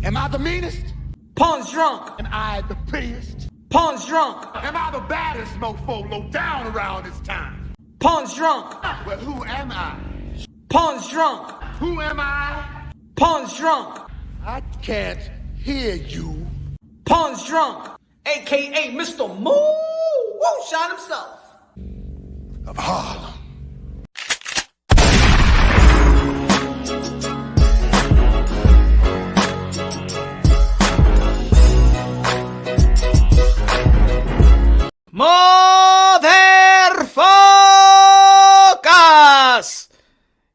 Am I the meanest? Pawn's drunk. Am I the prettiest? Pawn's drunk. Am I the baddest mofo low down around this time? Pawn's drunk. Well, who am I? Pawn's drunk. Who am I? Pawn's drunk. I can't hear you. Pawn's drunk. AKA Mr. Moonshine himself. Of Harlem. Motherfuckers!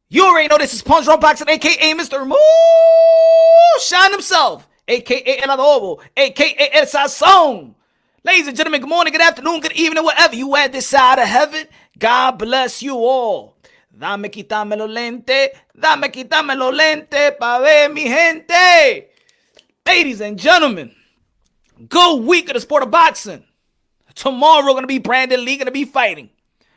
You already know this is Punch Drunk Boxing, aka Mr. Moonshine himself, aka El Adobo, aka El Sazón. Ladies and gentlemen, good morning, good afternoon, good evening, wherever you at this side of heaven. God bless you all. Dame quítame los lentes pa ver mi gente. Ladies and gentlemen, good week of the sport of boxing. Tomorrow gonna be Brandon Lee gonna be fighting.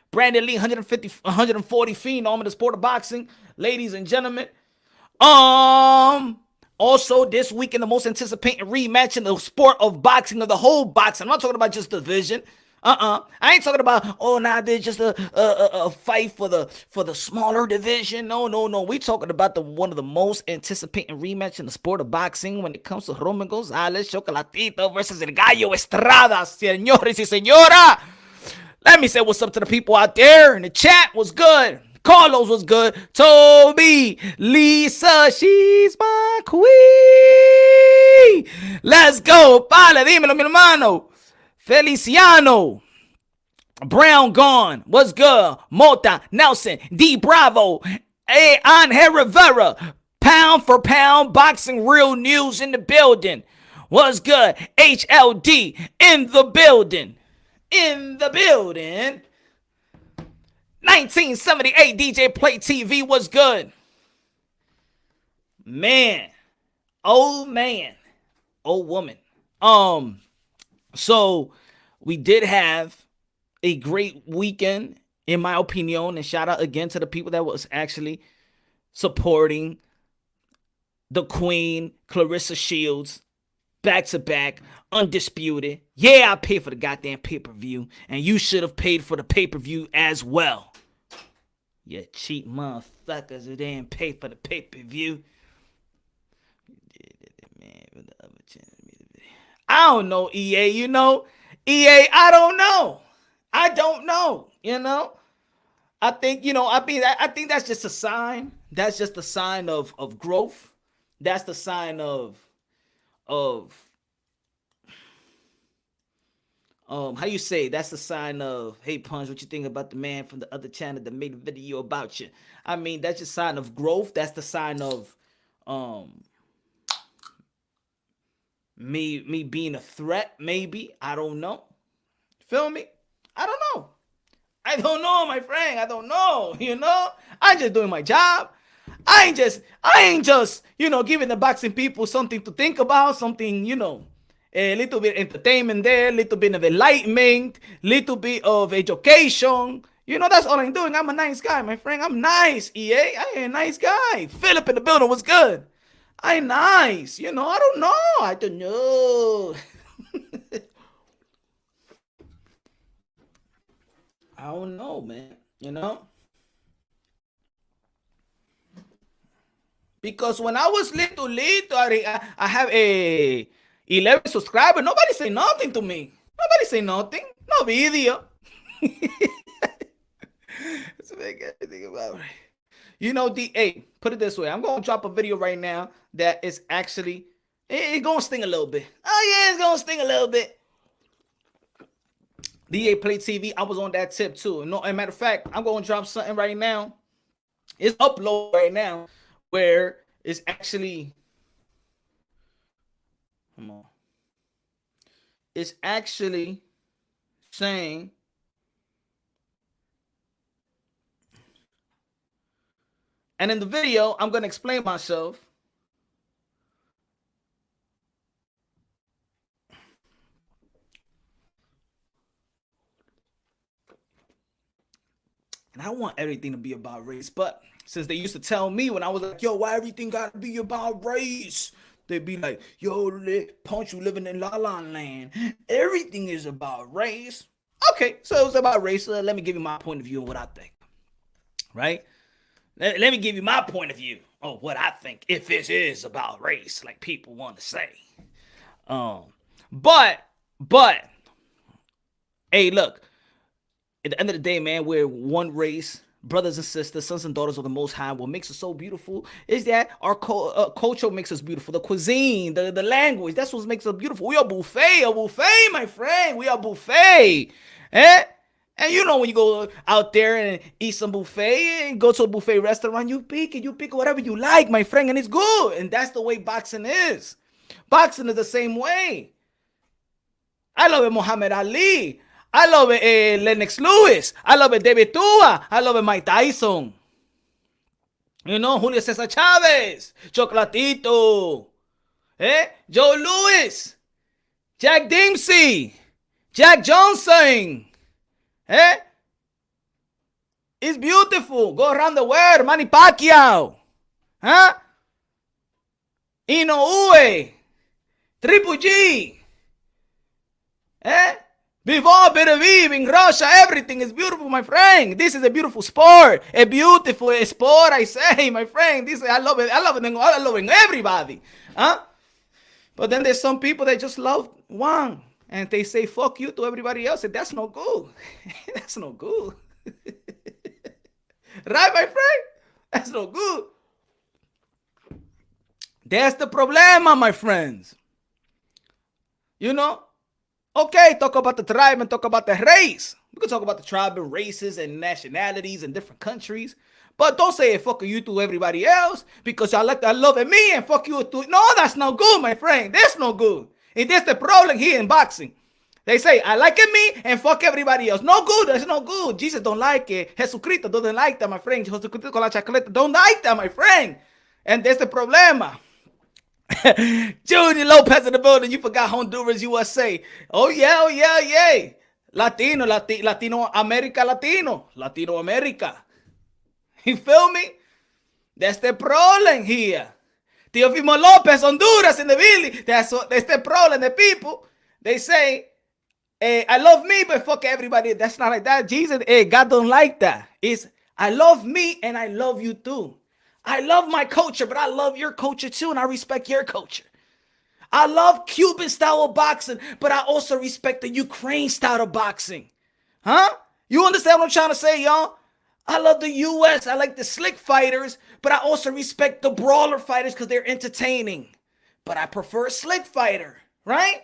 Brandon Lee, 140 phenom in the sport of boxing. Ladies and gentlemen. Also this weekend, the most anticipated rematch in the sport of boxing, of the whole boxing. I'm not talking about just division. I ain't talking about, there's just a fight for the smaller division. No. We talking about one of the most anticipated rematch in the sport of boxing when it comes to Roman Gonzalez, Chocolatito versus El Gallo Estrada, señores y señora. Let me say what's up to the people out there in the chat. What's good? Carlos was good. Toby, Lisa, she's my queen. Let's go. Pale, dímelo, mi hermano. Feliciano, Brown gone. What's good? Mota, Nelson, D Bravo, Angel Rivera. Pound for pound boxing real news in the building. What's good? HLD in the building. 1978 DJ Play TV was good. Man. Old man. Old woman. So we did have a great weekend, in my opinion, and shout out again to the people that was actually supporting the Queen, Clarissa Shields, back to back, undisputed. Yeah, I paid for the goddamn pay-per-view, and you should have paid for the pay-per-view as well. You cheap motherfuckers who didn't pay for the pay-per-view. I don't know, EA, EA, I don't know. I think, I think that's just a sign. That's just a sign of growth. That's the sign of how you say, that's the sign of, hey Punch, what you think about the man from the other channel that made a video about you? I mean, that's just a sign of growth. That's the sign of me being a threat, maybe. I don't know. Feel me? I don't know. My friend. I don't know. I'm just doing my job. I ain't just, giving the boxing people something to think about, something, a little bit entertainment there, a little bit of enlightenment, little bit of education. That's all I'm doing. I'm a nice guy, my friend. I'm nice, EA. I ain't a nice guy. Philip in the building was good. I ain't nice. I don't know. I don't know. I don't know, man. Because when I was little, I have a 11 subscribers. Nobody say nothing to me. Nobody say nothing. No video. That's a big thing about it. DA, put it this way. I'm going to drop a video right now that is actually, it's going to sting a little bit. Oh, yeah, it's going to sting a little bit. DA Play TV, I was on that tip too. No, as a matter of fact, I'm going to drop something right now. It's uploaded right now where it's actually, come on. It's actually saying, and in the video, I'm going to explain myself. And I want everything to be about race, but since they used to tell me when I was like, yo, why everything got to be about race? They'd be like, yo, Punch, you living in La La Land. Everything is about race. Okay, so it's about race. Let me give you my point of view and what I think. Right? Let me give you my point of view on what I think, if it is about race, like people want to say. But, hey, look, at the end of the day, man, we're one race, brothers and sisters, sons and daughters of the Most High. What makes us so beautiful is that our culture makes us beautiful. The cuisine, the language, that's what makes us beautiful. We are buffet, my friend. We are buffet. Eh? And you know when you go out there and eat some buffet and go to a buffet restaurant, you pick whatever you like, my friend, and it's good. And that's the way boxing is. Boxing is the same way. I love it, Muhammad Ali. I love it, Lennox Lewis. I love it, David Tua. I love it, Mike Tyson. You know, Julio Cesar Chavez, Chocolatito, Joe Louis, Jack Dempsey, Jack Johnson. It's beautiful. Go around the world, Manny Pacquiao. Inoue, Triple G. Before Beterbiev in Russia, everything is beautiful, my friend. This is a beautiful sport. A beautiful sport, I say, my friend. I love it. I love it. Everybody. But then there's some people that just love one. And they say, fuck you to everybody else. And that's no good. That's no good. Right, my friend? That's no good. That's the problema, my friends. You know? Okay, talk about the tribe and talk about the race. We can talk about the tribe and races and nationalities and different countries. But don't say fuck you to everybody else because I love me and fuck you to. No, that's no good, my friend. That's no good. And that's the problem here in boxing. They say, I like it me and fuck everybody else. No good. That's no good. Jesus don't like it. Jesucristo doesn't like that, my friend. Jesucristo con la chocolate don't like that, my friend. And that's the problema. Junior Lopez in the building. You forgot Honduras, USA. Oh, yeah. Latino America. You feel me? That's the problem here. Teofimo Lopez, Honduras in the building. That's the problem. The people, they say, I love me, but fuck everybody. That's not like that. Jesus, God don't like that. It's, I love me and I love you too. I love my culture, but I love your culture too, and I respect your culture. I love Cuban style of boxing, but I also respect the Ukraine style of boxing. You understand what I'm trying to say, y'all? I love the U.S. I like the slick fighters, but I also respect the brawler fighters because they're entertaining. But I prefer a slick fighter, right?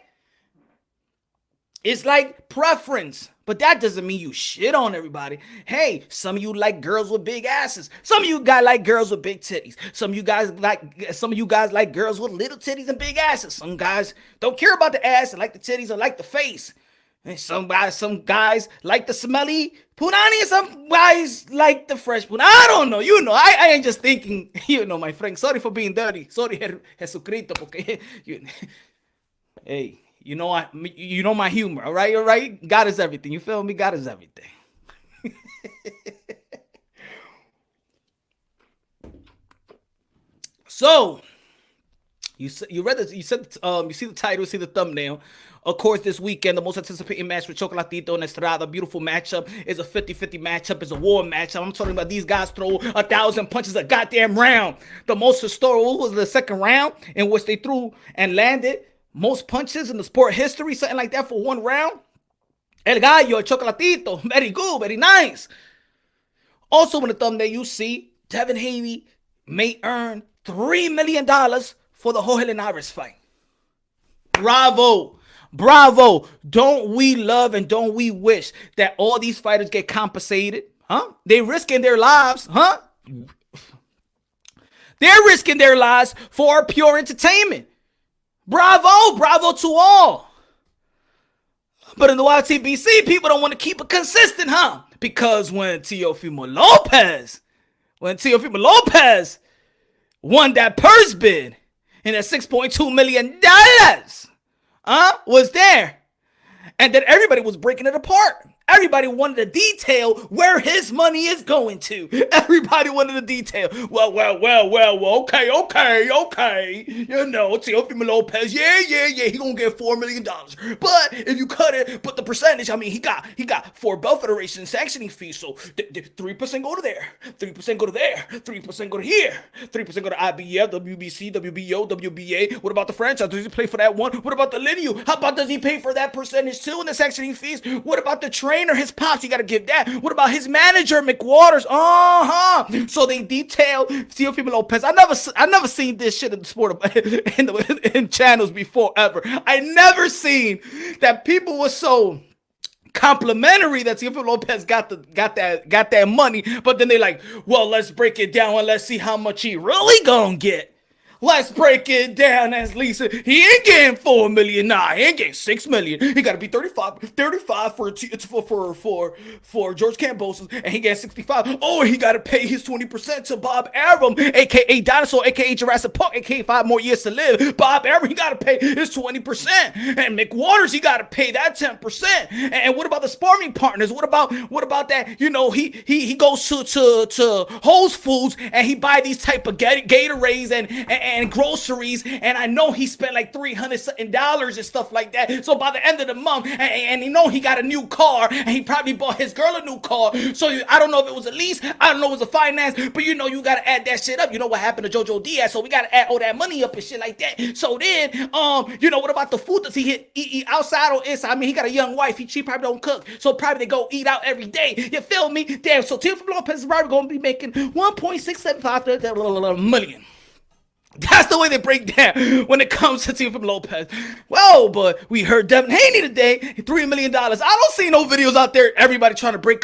It's like preference, but that doesn't mean you shit on everybody. Hey, some of you like girls with big asses. Some of you guys like girls with big titties. Some of you guys like girls with little titties and big asses. Some guys don't care about the ass and like the titties or like the face. And some guys like the smelly punani and some guys like the fresh punani. I don't know. You know, I ain't just thinking, you know, my friend. Sorry for being dirty. Sorry, Jesucristo, porque hey. You know my humor, all right? God is everything. You feel me? God is everything. So, you see the title, you see the thumbnail. Of course, this weekend, the most anticipated match with Chocolatito and Estrada, beautiful matchup, is a 50-50 matchup, is a war matchup. I'm talking about these guys throw 1,000 punches a goddamn round. The most historical was the second round in which they threw and landed most punches in the sport history, something like that for one round. El Gallo, El Chocolatito, very good, very nice. Also in the thumbnail, you see Devin Haney may earn $3 million for the Jorge Linares fight. Bravo. Don't we love and don't we wish that all these fighters get compensated? They risking their lives, They're risking their lives for pure entertainment. Bravo to all. But in the YTBC, people don't want to keep it consistent, Because when Teofimo Lopez won that purse bid and that $6.2 million, was there. And then everybody was breaking it apart. Everybody wanted to detail where his money is going to. Everybody wanted to detail. Well, okay. You know, Teofimo Lopez, yeah. He gonna get $4 million. But if you cut it, but the percentage, I mean, he got 4 belt federation sanctioning fees. So 3% go to there, 3% go to there, 3% go to here, 3% go to IBF, WBC, WBO, WBA. What about the franchise? Does he pay for that one? What about the lineal? How about does he pay for that percentage too in the sanctioning fees? What about the trainer, his pops? You gotta give that. What about his manager, McWaters? So they detail Teofimo Lopez. I never seen this shit in the sport of, in channels before ever. I never seen that people were so complimentary that Teofimo Lopez got that money, but then they like, well, let's break it down and let's see how much he really gonna get. Let's break it down as Lisa. He ain't getting 4 million. Nah, he ain't getting 6 million. He gotta be 35 for George Kambosos, and he gets 65. Oh, he gotta pay his 20% to Bob Arum, aka Dinosaur, aka Jurassic Park, aka 5 more years to live. Bob Arum, he gotta pay his 20%. And McWaters, he gotta pay that 10%. And what about the sparring partners? What about that? You know, he goes to Whole Foods and he buy these type of Gatorades and groceries, and I know he spent like $300 and stuff like that. So by the end of the month, and you know he got a new car, and he probably bought his girl a new car. So I don't know if it was a lease, I don't know if it was a finance, but you know you gotta add that shit up. You know what happened to JoJo Diaz, so we gotta add all that money up and shit like that. So then, you know, what about the food? Does he eat outside or inside? I mean, he got a young wife. She probably don't cook, so probably they go eat out every day. You feel me? Damn. So Teofimo Lopez is probably gonna be making 1.675 million. That's the way they break down when it comes to Teofimo Lopez. Well, but we heard Devin Haney today, $3 million. I don't see no videos out there, everybody trying to break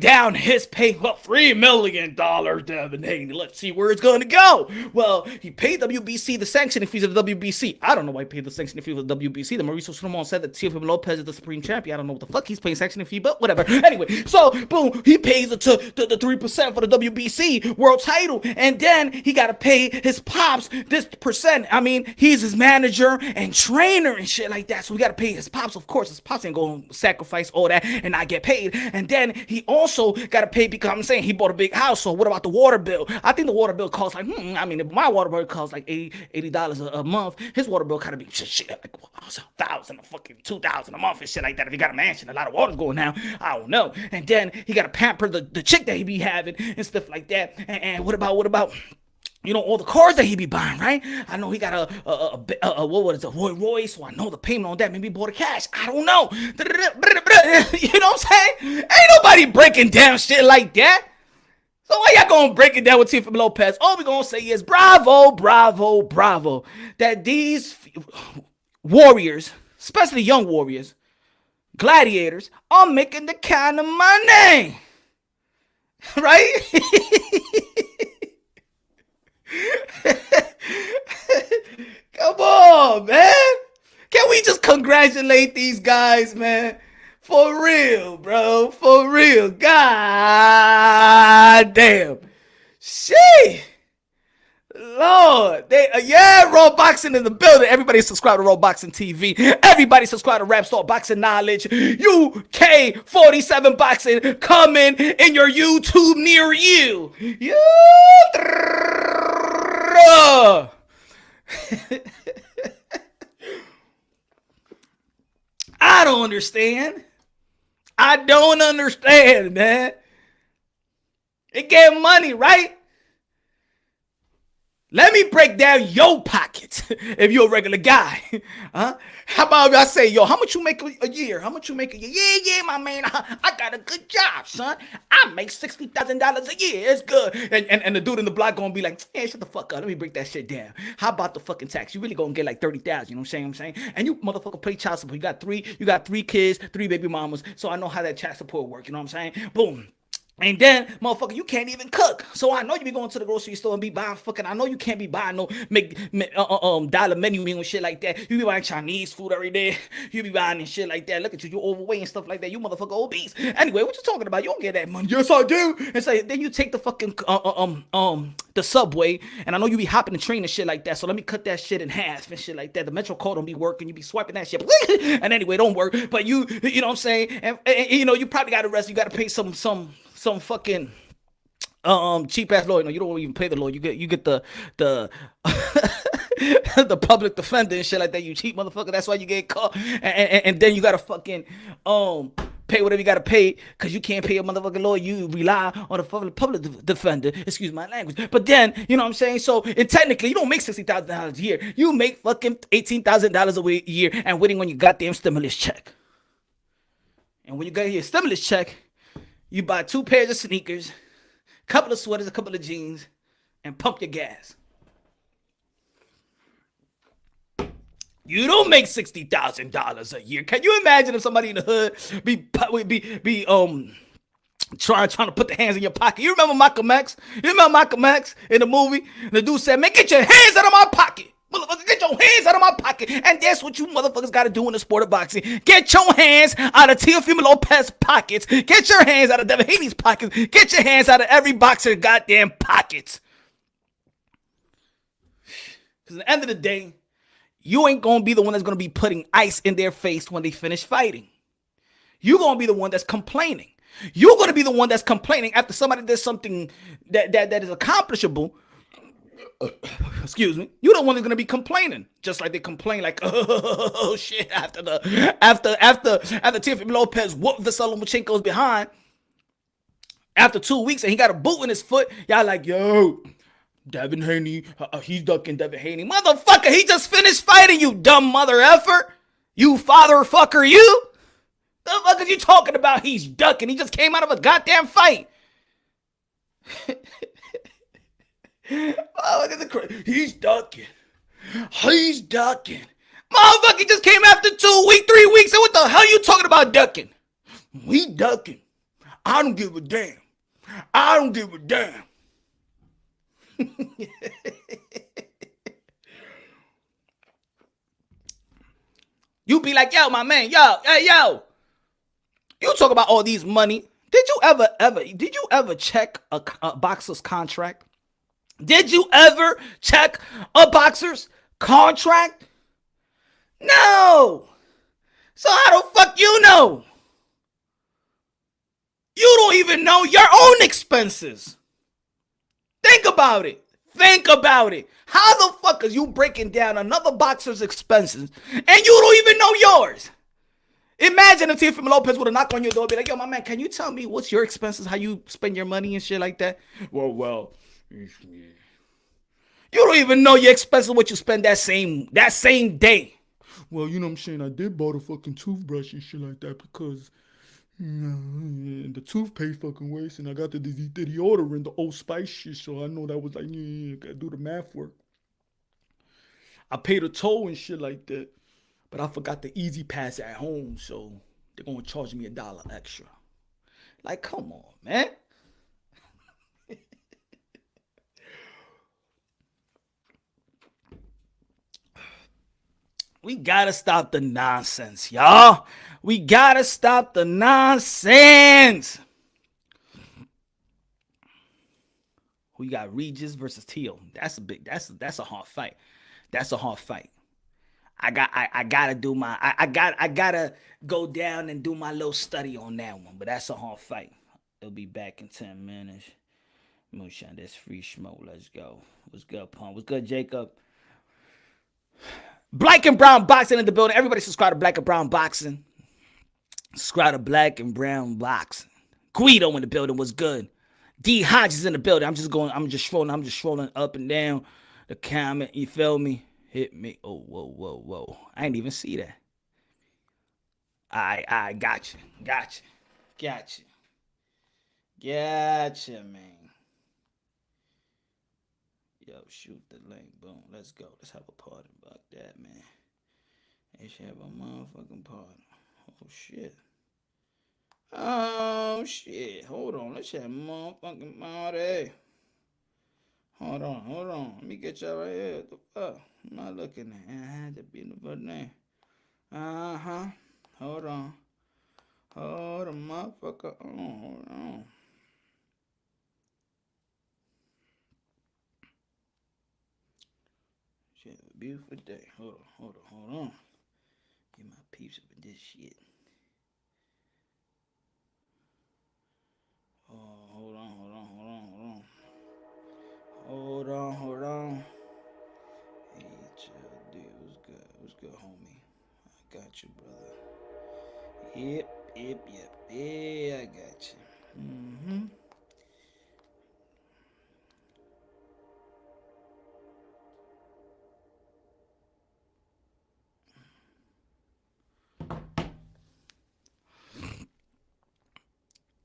down his pay. Well, $3 million, Devin Haney. Let's see where it's going to go. Well, he paid WBC the sanctioning fees of the WBC. I don't know why he paid the sanctioning fee of the WBC. The Mauricio Solomon said that Teofimo Lopez is the supreme champion. I don't know what the fuck he's paying sanctioning fee, but whatever. Anyway, so boom, he pays the 3% for the WBC world title, and then he got to pay his pops this percent. I mean, he's his manager and trainer and shit like that, so we gotta pay his pops. Of course, his pops ain't gonna sacrifice all that and not get paid. And then he also gotta pay because I'm saying he bought a big house. So what about the water bill? I think the water bill costs like, I mean, if my water bill costs like $80 a month, his water bill gotta be shit like $1,000 or fucking $2,000 a month and shit like that. If he got a mansion, a lot of water's going down. I don't know. And then he gotta pamper the chick that he be having and stuff like that. And what about you know, all the cars that he be buying, right? I know he got a Roy Royce, so I know the payment on that. Maybe he bought a cash. I don't know. You know what I'm saying? Ain't nobody breaking down shit like that. So why y'all gonna break it down with Teofimo Lopez? All we gonna say is bravo, that these warriors, especially young warriors, gladiators, are making the kind of money, right? Come on, man. Can we just congratulate these guys, man? For real, bro. For real. God damn. Shit. Lord. Raw Boxing in the building. Everybody subscribe to Raw Boxing TV. Everybody subscribe to Rap Star Boxing Knowledge. UK 47 Boxing coming in your YouTube near you. I don't understand. I don't understand, man. They get money, right? Let me break down your pockets if you're a regular guy. Huh? How about if I say, yo, how much you make a year? How much you make a year? Yeah, my man. I got a good job, son. I make $60,000 a year. It's good. And the dude in the block gonna be like, hey, shut the fuck up. Let me break that shit down. How about the fucking tax? You really gonna get like 30,000, you know what I'm saying? And you motherfucker pay child support. You got three kids, 3 baby mamas. So I know how that child support work, you know what I'm saying? Boom. And then, motherfucker, you can't even cook. So I know you be going to the grocery store and be buying fucking. I know you can't be buying no dollar menu meal and shit like that. You be buying Chinese food every day. You be buying and shit like that. Look at you, you overweight and stuff like that. You motherfucker obese. Anyway, what you talking about? You don't get that money. Yes, I do. And so then you take the fucking the subway, and I know you be hopping the train and shit like that. So let me cut that shit in half and shit like that. The Metro card don't be working. You be swiping that shit. And anyway, don't work. But you know what I'm saying? And you know you probably got to rest. You got to pay some fucking cheap ass lawyer. No, you don't even pay the lawyer. You get the the public defender and shit like that. You cheap motherfucker. That's why you get caught. And then you gotta fucking pay whatever you gotta pay because you can't pay a motherfucking lawyer. You rely on the public defender. Excuse my language. But then you know what I'm saying. So and technically you don't make $60,000 a year. You make fucking $18,000 a year and waiting on your goddamn stimulus check. And when you get your stimulus check, you buy 2 pairs of sneakers, a couple of sweaters, a couple of jeans, and pump your gas. You don't make $60,000 a year. Can you imagine if somebody in the hood be trying to put the hands in your pocket? You remember Malcolm X? You remember Malcolm X in the movie? The dude said, "Man, get your hands out of my pocket. Motherfucker, get your hands out of my pocket." And that's what you motherfuckers got to do in the sport of boxing. Get your hands out of Teofimo Lopez's pockets. Get your hands out of Devin Haney's pockets. Get your hands out of every boxer's goddamn pockets. Because at the end of the day, you ain't going to be the one that's going to be putting ice in their face when they finish fighting. You're going to be the one that's complaining. You're going to be the one that's complaining after somebody does something that is accomplishable. Excuse me. You're the one that's gonna be complaining, just like they complain, like, oh shit, after Teofimo Lopez whooped the Lomachenko's behind after 2 weeks and he got a boot in his foot. Y'all like, yo, Devin Haney, he's ducking Devin Haney, motherfucker. He just finished fighting, you dumb mother effer, you father fucker, you. The fuck is you talking about? He's ducking. He just came out of a goddamn fight. Oh, he's ducking. He's ducking. Motherfucker just came after 2 weeks, 3 weeks. And what the hell you talking about ducking? We ducking. I don't give a damn. I don't give a damn. You be like, yo, my man, yo, hey, yo. You talk about all these money. Did you ever check a boxer's contract? Did you ever check a boxer's contract? No. So how the fuck you know? You don't even know your own expenses. Think about it. Think about it. How the fuck is you breaking down another boxer's expenses and you don't even know yours? Imagine if Teofimo Lopez would have knocked on your door and be like, yo, my man, can you tell me what's your expenses, how you spend your money and shit like that? Well, you don't even know your expenses, what you spend that same day. Well, you know what I'm saying? I did buy a fucking toothbrush and shit like that because the toothpaste fucking waste, and I got the deodorant, the Old Spice shit, so I know that was like, gotta do the math work. I paid a toll and shit like that, but I forgot the Easy Pass at home, so they're gonna charge me $1 extra. Like, come on, man. We gotta stop the nonsense, y'all. We gotta stop the nonsense. Who you got? Regis versus Teal. That's a hard fight. That's a hard fight. I gotta go down and do my little study on that one. But that's a hard fight. It'll be back in 10 minutes. Moonshine, that's free smoke. Let's go. What's good, Pump? What's good, Jacob? Black and Brown Boxing in the building. Everybody subscribe to Black and Brown Boxing. Subscribe to Black and Brown Boxing. Guido in the building. What's good? D Hodges in the building. I'm just scrolling up and down the comment. You feel me? Hit me. Oh, whoa. I didn't even see that. I got you, man. Yo, shoot the link. Boom. Let's go. Let's have a party about that, man. They should have a motherfucking party. Oh, shit. Oh shit. Hold on. Let's have motherfucking Marty. Hold on. Let me get y'all right here. What the fuck? I'm not looking at it. I had to be in the first name. Uh-huh. Hold on. Hold on, motherfucker. Hold on. Shit, a beautiful day. Hold on. Get my peeps up in this shit. Oh, hold on. Hey, chill, dude. What's good? What's good, homie? I got you, brother. Yep. Yeah, I got you. Mm-hmm.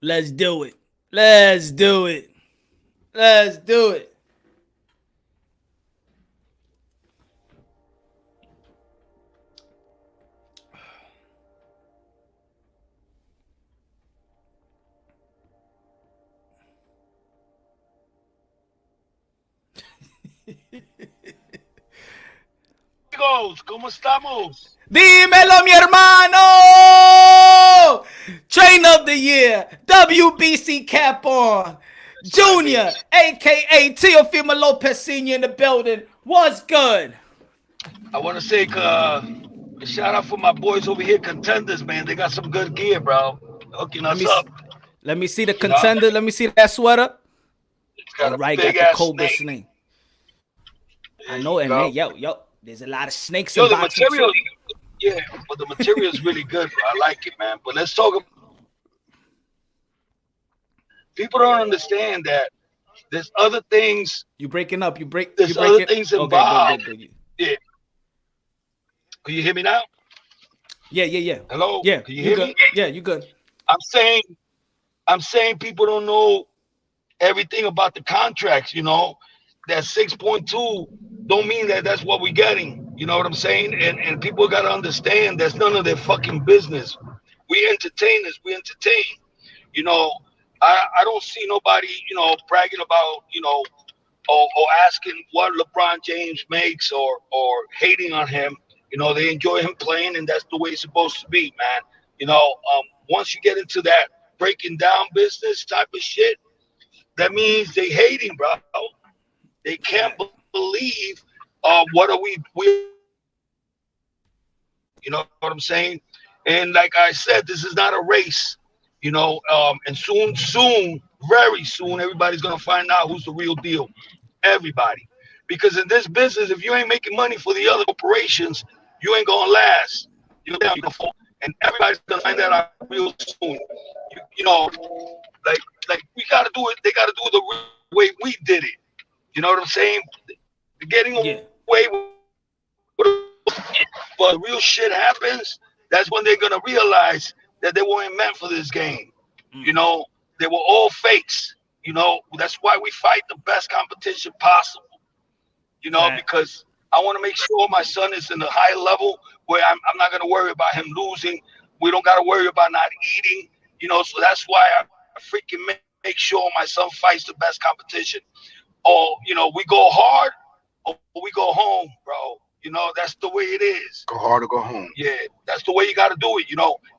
Let's do it. Let's do it. Let's do it. Amigos, ¿cómo estamos? Dímelo, mi hermano! Train of the year, WBC cap on. That's right, baby. Junior, aka Teofimo Lopez Sr. in the building. What's good? I want to say a shout out for my boys over here, contenders, man. They got some good gear, bro. Hooking Let us me up. let me see the You know, contender. Let me see that sweater. it's All got a right, big got the ass Cobra snake. snake. I There know, you and then go. yo, there's a lot of snakes in Yo, the boxing material, too. yeah, but the material is really good, bro. I like it, man. But let's talk about people don't understand that there's other things, You breaking up? You there's break other it? things Okay, good, involved. good, good. Yeah. Can you hear me now? Yeah. Hello? Yeah, Can you you hear good? me? Yeah, you good. I'm saying I'm saying people don't know everything about the contracts, that 6.2 don't mean that that's what we're getting. You know what I'm saying? And people got to understand that's none of their fucking business. We entertainers, we entertain. You know, I don't see nobody, bragging about, or asking what LeBron James makes or hating on him. They enjoy him playing, and that's the way it's supposed to be, man. Once you get into that breaking down business type of shit, that means they hating, bro. They can't Fact. believe what are we are doing. You know what I'm saying? And like I said, this is not a race. And soon, very soon, everybody's gonna find out who's the real deal. Everybody, because in this business, if you ain't making money for the other corporations, you ain't gonna last. You're gonna fall, and everybody's gonna find that out real soon. Like we gotta do it. They gotta do it the way we did it. You know what I'm saying? Getting Yeah. away with but the real shit happens, that's when they're gonna realize that they weren't meant for this game. You Mm, know, they were all fakes. That's why we fight the best competition possible. fact. Because I want to make sure my son is in a high level where I'm not gonna worry about him losing. We don't gotta worry about not eating. So that's why I freaking make sure my son fights the best competition. Or we go hard or we go home, bro. That's the way it is. Go hard or go home. Yeah, that's the way you got to do it.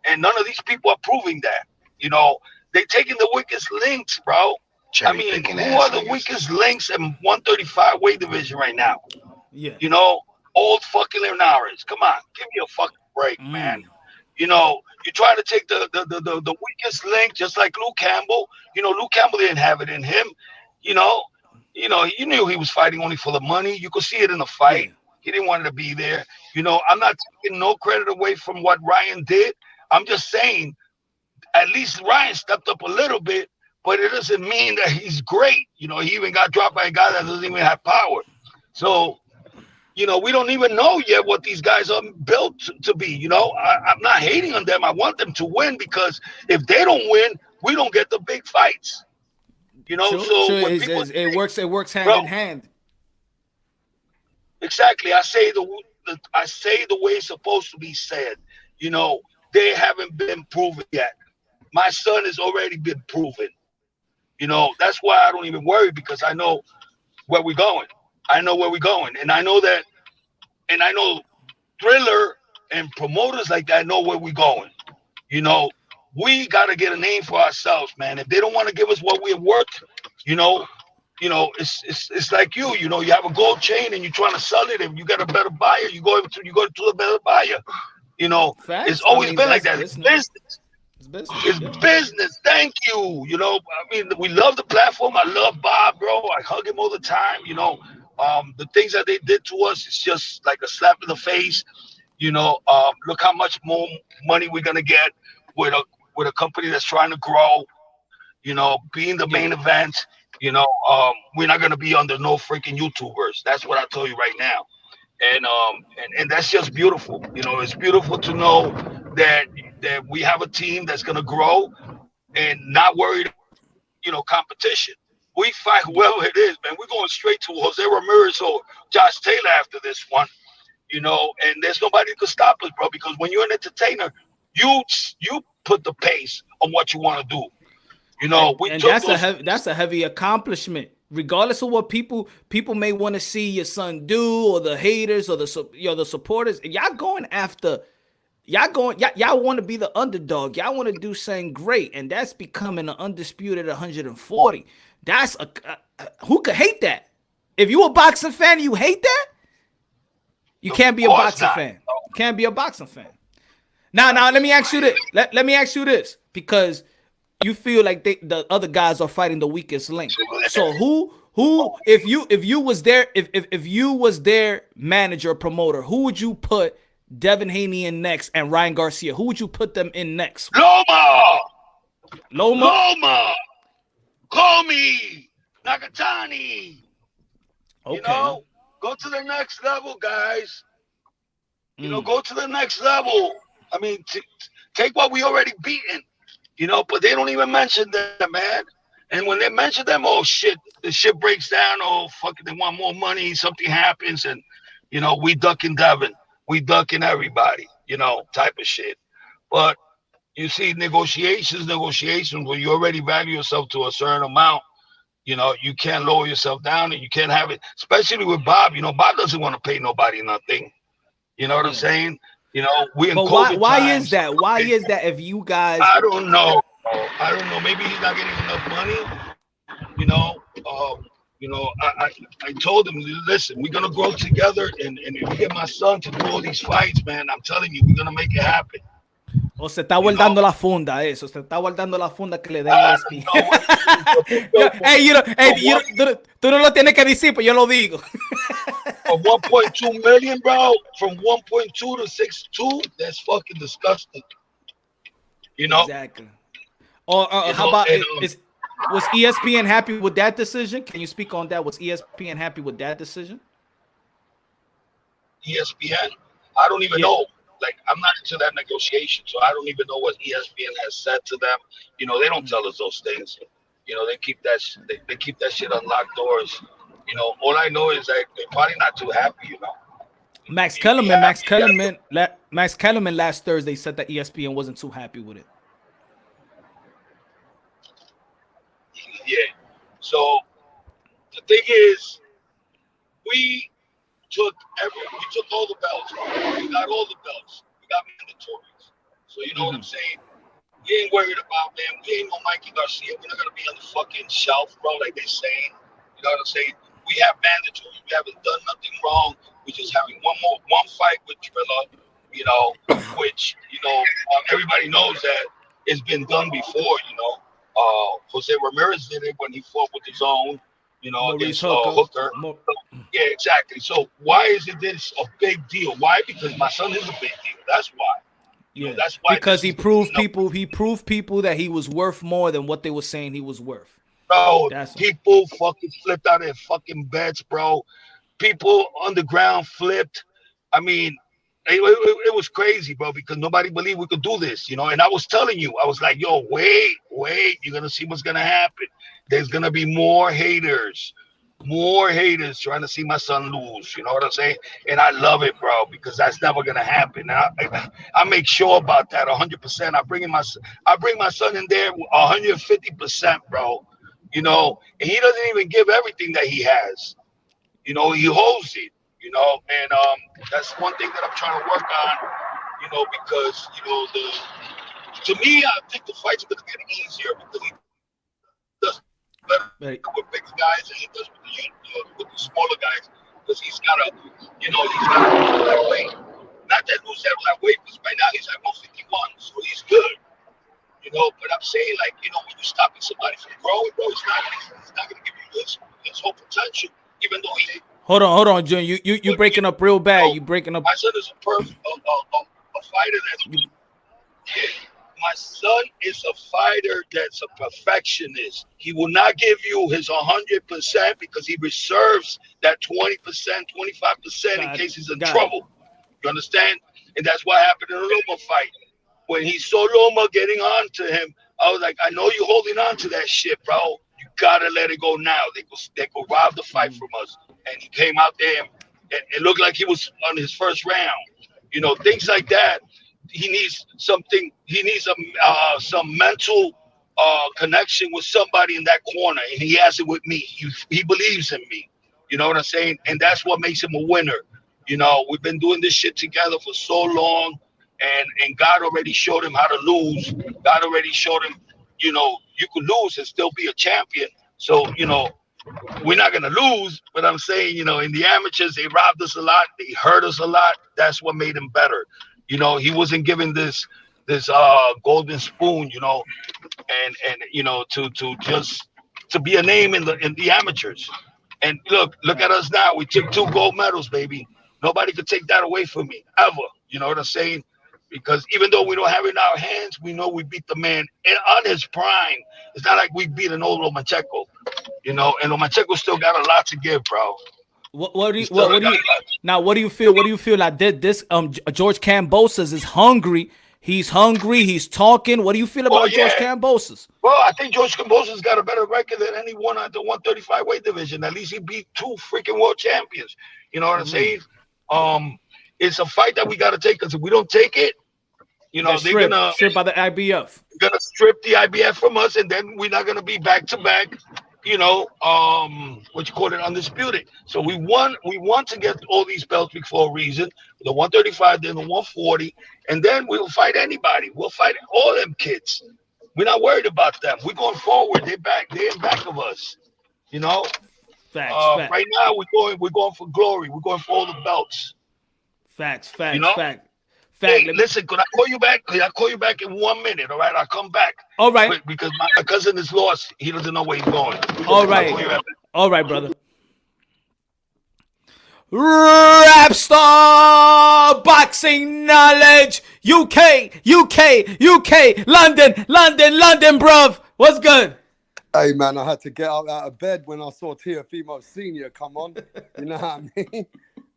And none of these people are proving that. You know, they taking the weakest links, bro. I Cherry mean, picking who ass are the niggas. weakest links in 135 weight division right now? Yeah. You know, old fucking Linares. Come on, give me a fucking break, man. Mm, You try to take the weakest link, just like Luke Campbell. Luke Campbell didn't have it in him. You know, you knew he was fighting only for the money. You could see it in the yeah. fight. He didn't want to be there. I'm not taking no credit away from what Ryan did. I'm just saying, at least Ryan stepped up a little bit, but it doesn't mean that he's great. He even got dropped by a guy that doesn't even have power. So we don't even know yet what these guys are built to be. I'm not hating on them. I want them to win because if they don't win, we don't get the big fights. True. So when people It say, works. It works hand bro, in hand. exactly, I say the way it's supposed to be said. You know, they haven't been proven yet. my son has already been proven. You know, that's why I don't even worry, because I know where we're going. I know where we're going. And I know that, and I know Thriller and promoters like that know where we're going. You know, we got to get a name for ourselves, man. If they don't want to give us what we're worth, you know, it's like you know, you have a gold chain and you're trying to sell it, and you got a better buyer, you go to a better buyer. You know, Facts. it's always been like that. Business. It's business. It's business. It's business. Thank you. You know, I mean, we love the platform. I love Bob, bro. I hug him all the time. You know, the things that they did to us, it's just like a slap in the face. You know, look how much more money we're gonna get with a company that's trying to grow. You know, being the main event. You know, we're not gonna be under no freaking YouTubers. That's what I tell you right now. And that's just beautiful. You know, it's beautiful to know that we have a team that's gonna grow and not worried, you know, competition. We fight whoever it is, man. We're going straight to Jose Ramirez or Josh Taylor after this one, you know, and there's nobody that can stop us, bro, because when you're an entertainer, you put the pace on what you want to do. You know, and that's a heavy accomplishment. Regardless of what people may want to see your son do, or the haters, or the supporters, y'all going after, y'all want to be the underdog. Y'all want to do something great, and that's becoming an undisputed 140. That's who could hate that? If you a boxing fan, you hate that. You can't be a boxing fan. You can't be a boxing fan. Now, let me ask you this. Let me ask you this, because you feel like the other guys are fighting the weakest link. So who if you was their manager or promoter, who would you put Devin Haney in next and Ryan Garcia? Who would you put them in next? Loma. Call me Nakatani. Okay. You know, go to the next level, guys. You know, go to the next level. I mean, take what we already beaten. You know, but they don't even mention them, man. And when they mention them, oh shit, the shit breaks down. Oh fuck, they want more money. Something happens, and you know, we ducking Devin, we ducking everybody. You know, type of shit. But you see, negotiations. When you already value yourself to a certain amount, you know, you can't lower yourself down, and you can't have it. Especially with Bob. You know, Bob doesn't want to pay nobody nothing. You know what I'm saying? You know, we in COVID why times. is that? Why is that? If you guys, I don't know. Maybe he's not getting enough money. You know, I told him, listen, we're gonna grow together, and if you get my son to do all these fights, man, I'm telling you, we're gonna make it happen. O se está guardando la funda, eso. Se está guardando la funda que le den ESPN. Tú no lo tienes que decir, pero yo lo digo. From 1.2 million, bro, from 1.2 to 6.2, that's fucking disgusting. You know? Exactly. Or how about, was ESPN happy with that decision? Can you speak on that? Was ESPN happy with that decision? ESPN? I don't even know. Like, I'm not into that negotiation, so I don't even know what ESPN has said to them. You know, they don't tell us those things. You know, they keep that shit on locked doors. You know, all I know is that they're probably not too happy. You know, Max Kellerman last Thursday said that ESPN wasn't too happy with it. Yeah. So the thing is, we took all the belts. We got all the belts. We got mandatories. So you know what I'm saying? We ain't worried about, man. We ain't no Mikey Garcia. We're not gonna be on the fucking shelf, bro, like they saying. You know what I'm saying? We have mandatory. We haven't done nothing wrong. We're just having one fight with Trilla, you know, which, you know, everybody knows that it's been done before, you know. Jose Ramirez did it when he fought with his own, you know, against Hooker. Yeah, exactly. So why is it this a big deal? Why? Because my son is a big deal. That's why. You know, that's why. Because he proved people that he was worth more than what they were saying he was worth. Bro, people fucking flipped out of their fucking beds, bro. People on the ground flipped. I mean, it was crazy, bro, because nobody believed we could do this, you know. And I was telling you, I was like, yo, wait, you're gonna see what's gonna happen. There's gonna be more haters. more haters trying to see my son lose. You know what I'm saying? And I love it, bro, because that's never gonna happen. I make sure about that 100%. I bring my son in there 150%, bro. You know, and he doesn't even give everything that he has. You know, he holds it. You know, and that's one thing that I'm trying to work on. You know, because you know to me, I think the fights are gonna get easier because he does better Right. with big guys and he does with the smaller guys because he's got to, you know, he's got to lose that weight. Not that lose that weight, because right now he's at 151, so he's good. You know, but I'm saying, like, you know, when you're stopping somebody from growing, bro, he's not going to give you his whole potential, even though he. Hold on, Junior. You breaking up real bad. You breaking up. My son is a fighter that's. My son is a fighter that's a perfectionist. He will not give you his 100% because he reserves that 20%, 25% in case he's in trouble. You understand? And that's what happened in the Loma fight. When he saw Loma getting on to him, I was like, I know you're holding on to that shit, bro. You gotta let it go now. They could rob the fight from us. And he came out there and it looked like he was on his first round. You know, things like that. He needs something. He needs some mental connection with somebody in that corner, and he has it with me. He believes in me. You know what I'm saying? And that's what makes him a winner. You know, we've been doing this shit together for so long, and God already showed him how to lose. God already showed him, you know, you could lose and still be a champion. So, you know, we're not gonna lose, but I'm saying, you know, in the amateurs, they robbed us a lot, they hurt us a lot. That's what made him better. You know, he wasn't given this golden spoon, you know, and you know, to just to be a name in the amateurs. And look at us now. We took 2 gold medals, baby. Nobody could take that away from me ever. You know what I'm saying? Because even though we don't have it in our hands, we know we beat the man and on his prime. It's not like we beat an old Lomachenko, you know. And Lomachenko still got a lot to give, bro. What do you now? What do you feel? What do you feel like this? George Kambosos is hungry. He's hungry. He's talking. What do you feel about George Kambosos? Well, I think George Kambosos got a better record than anyone at the 135 weight division. At least he beat 2 freaking world champions. You know what I'm saying? It's a fight that we got to take because if we don't take it, you know, they're gonna strip by the IBF. Gonna strip the IBF from us, and then we're not gonna be back to back. You know, what you call it, undisputed. So we want to get all these belts for a reason. The 135, then the 140, and then we'll fight anybody. We'll fight all them kids. We're not worried about them. We're going forward. They're back. They're in back of us. You know. Facts. Right now we're going for glory. We're going for all the belts. Facts. You know? Fact. Hey, listen, could I call you back? Could I call you back in 1 minute? All right, I'll come back. All right. Because my cousin is lost. He doesn't know where he's going. All right, brother. Rap star boxing knowledge. UK, London, bruv. What's good? Hey man, I had to get out of bed when I saw Teofimo Senior come on. You know what I mean?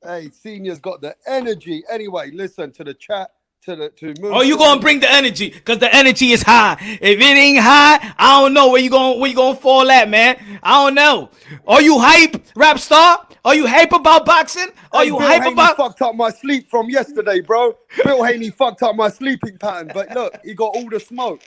Hey, Senior's got the energy. Anyway, listen to the chat. To Moonshine. Oh, you gonna bring the energy? Cause the energy is high. If it ain't high, I don't know where you gonna fall at, man. I don't know. Are you hype, rap star? Are you hype about boxing? Are you hype about? Fucked up my sleep from yesterday, bro. Bill Haney fucked up my sleeping pattern, but look, he got all the smoke.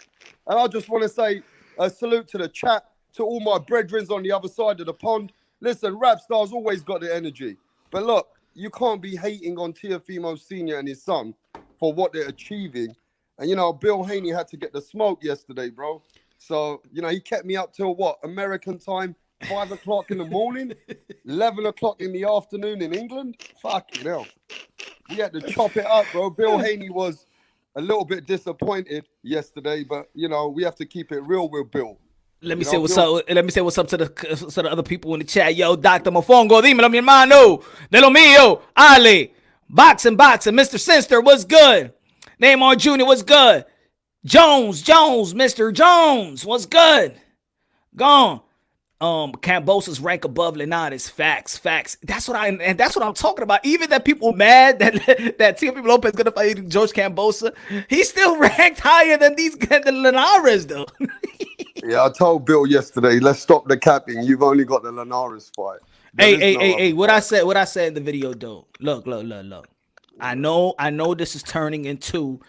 And I just want to say a salute to the chat, to all my brethren on the other side of the pond. Listen, rap star's always got the energy, but look, you can't be hating on Teofimo Senior and his son for what they're achieving. And, you know, Bill Haney had to get the smoke yesterday, bro. So, you know, he kept me up till what? American time, 5 o'clock in the morning, 11 o'clock in the afternoon in England. Fucking hell. We had to chop it up, bro. Bill Haney was a little bit disappointed yesterday, but, you know, we have to keep it real with Bill. Let me say what's up. Let me say what's up to the other people in the chat. Yo, Dr. Mofongo, dímelo, mi hermano. De lo mío. Ale. Boxing. Mr. Sinster, what's good? Neymar Jr., what's good? Jones, Mr. Jones, what's good? Gone. Kambosos rank above Linares. Facts. That's what I'm talking about. Even that people mad that Teofimo Lopez gonna fight George Kambosos, he's still ranked higher than Linares though. Yeah, I told Bill yesterday, let's stop the capping. You've only got the Linares fight. There Hey, is hey, no hey, other hey! fight. What I said in the video, though. Look. I know. This is turning into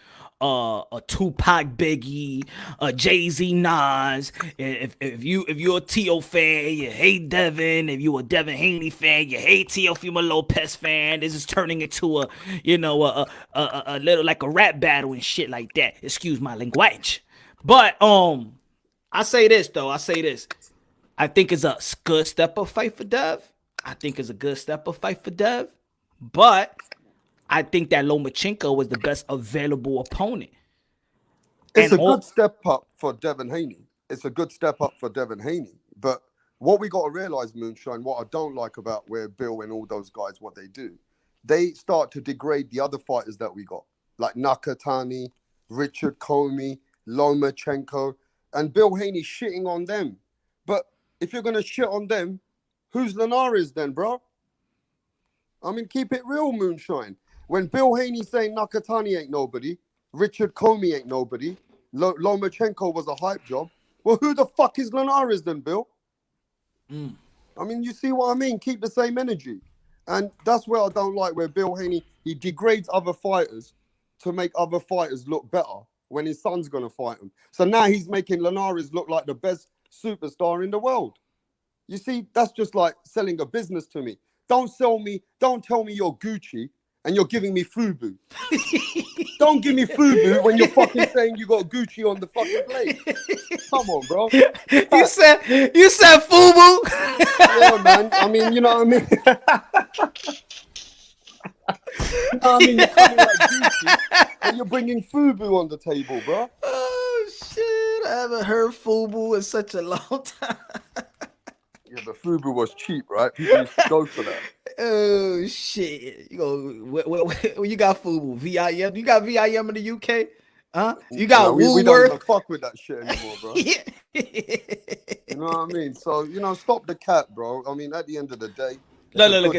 a Tupac Biggie, a Jay-Z Nas. If you're a T.O. fan, you hate Devin. If you're a Devin Haney fan, you hate Teofimo Lopez fan. This is turning into a little like a rap battle and shit like that. Excuse my language. But I say this though. I think it's a good step up fight for Dev. But I think that Lomachenko was the best available opponent. It's And a good all step up for Devin Haney. But what we got to realize, Moonshine, what I don't like about where Bill and all those guys, what they do, they start to degrade the other fighters that we got, like Nakatani, Richard Comey, Lomachenko, and Bill Haney shitting on them. But if you're going to shit on them, who's Linares then, bro? I mean, keep it real, Moonshine. When Bill Haney saying Nakatani ain't nobody, Richard Comey ain't nobody, Lomachenko was a hype job, well, who the fuck is Linares then, Bill? I mean, you see what I mean? Keep the same energy. And that's where I don't like where Bill Haney, he degrades other fighters to make other fighters look better when his son's going to fight him. So now he's making Linares look like the best superstar in the world. You see, that's just like selling a business to me. Don't tell me you're Gucci and you're giving me FUBU. Don't give me FUBU when you're fucking saying you got Gucci on the fucking plate. Come on, bro. you said FUBU. Yeah, man. I mean, you know what I mean? You know what I mean? You're coming like Gucci and you're bringing FUBU on the table, bro. Oh shit! I haven't heard FUBU in such a long time. Yeah, but FUBU was cheap, right? People used to go for that. Oh shit! You go. What you got FUBU? VIM? You got VIM in the UK? Huh? You got No, we don't even Woolworth? fuck with that shit anymore, bro. Yeah. You know what I mean? So, stop the cap, bro. I mean, at the end of the day, Look.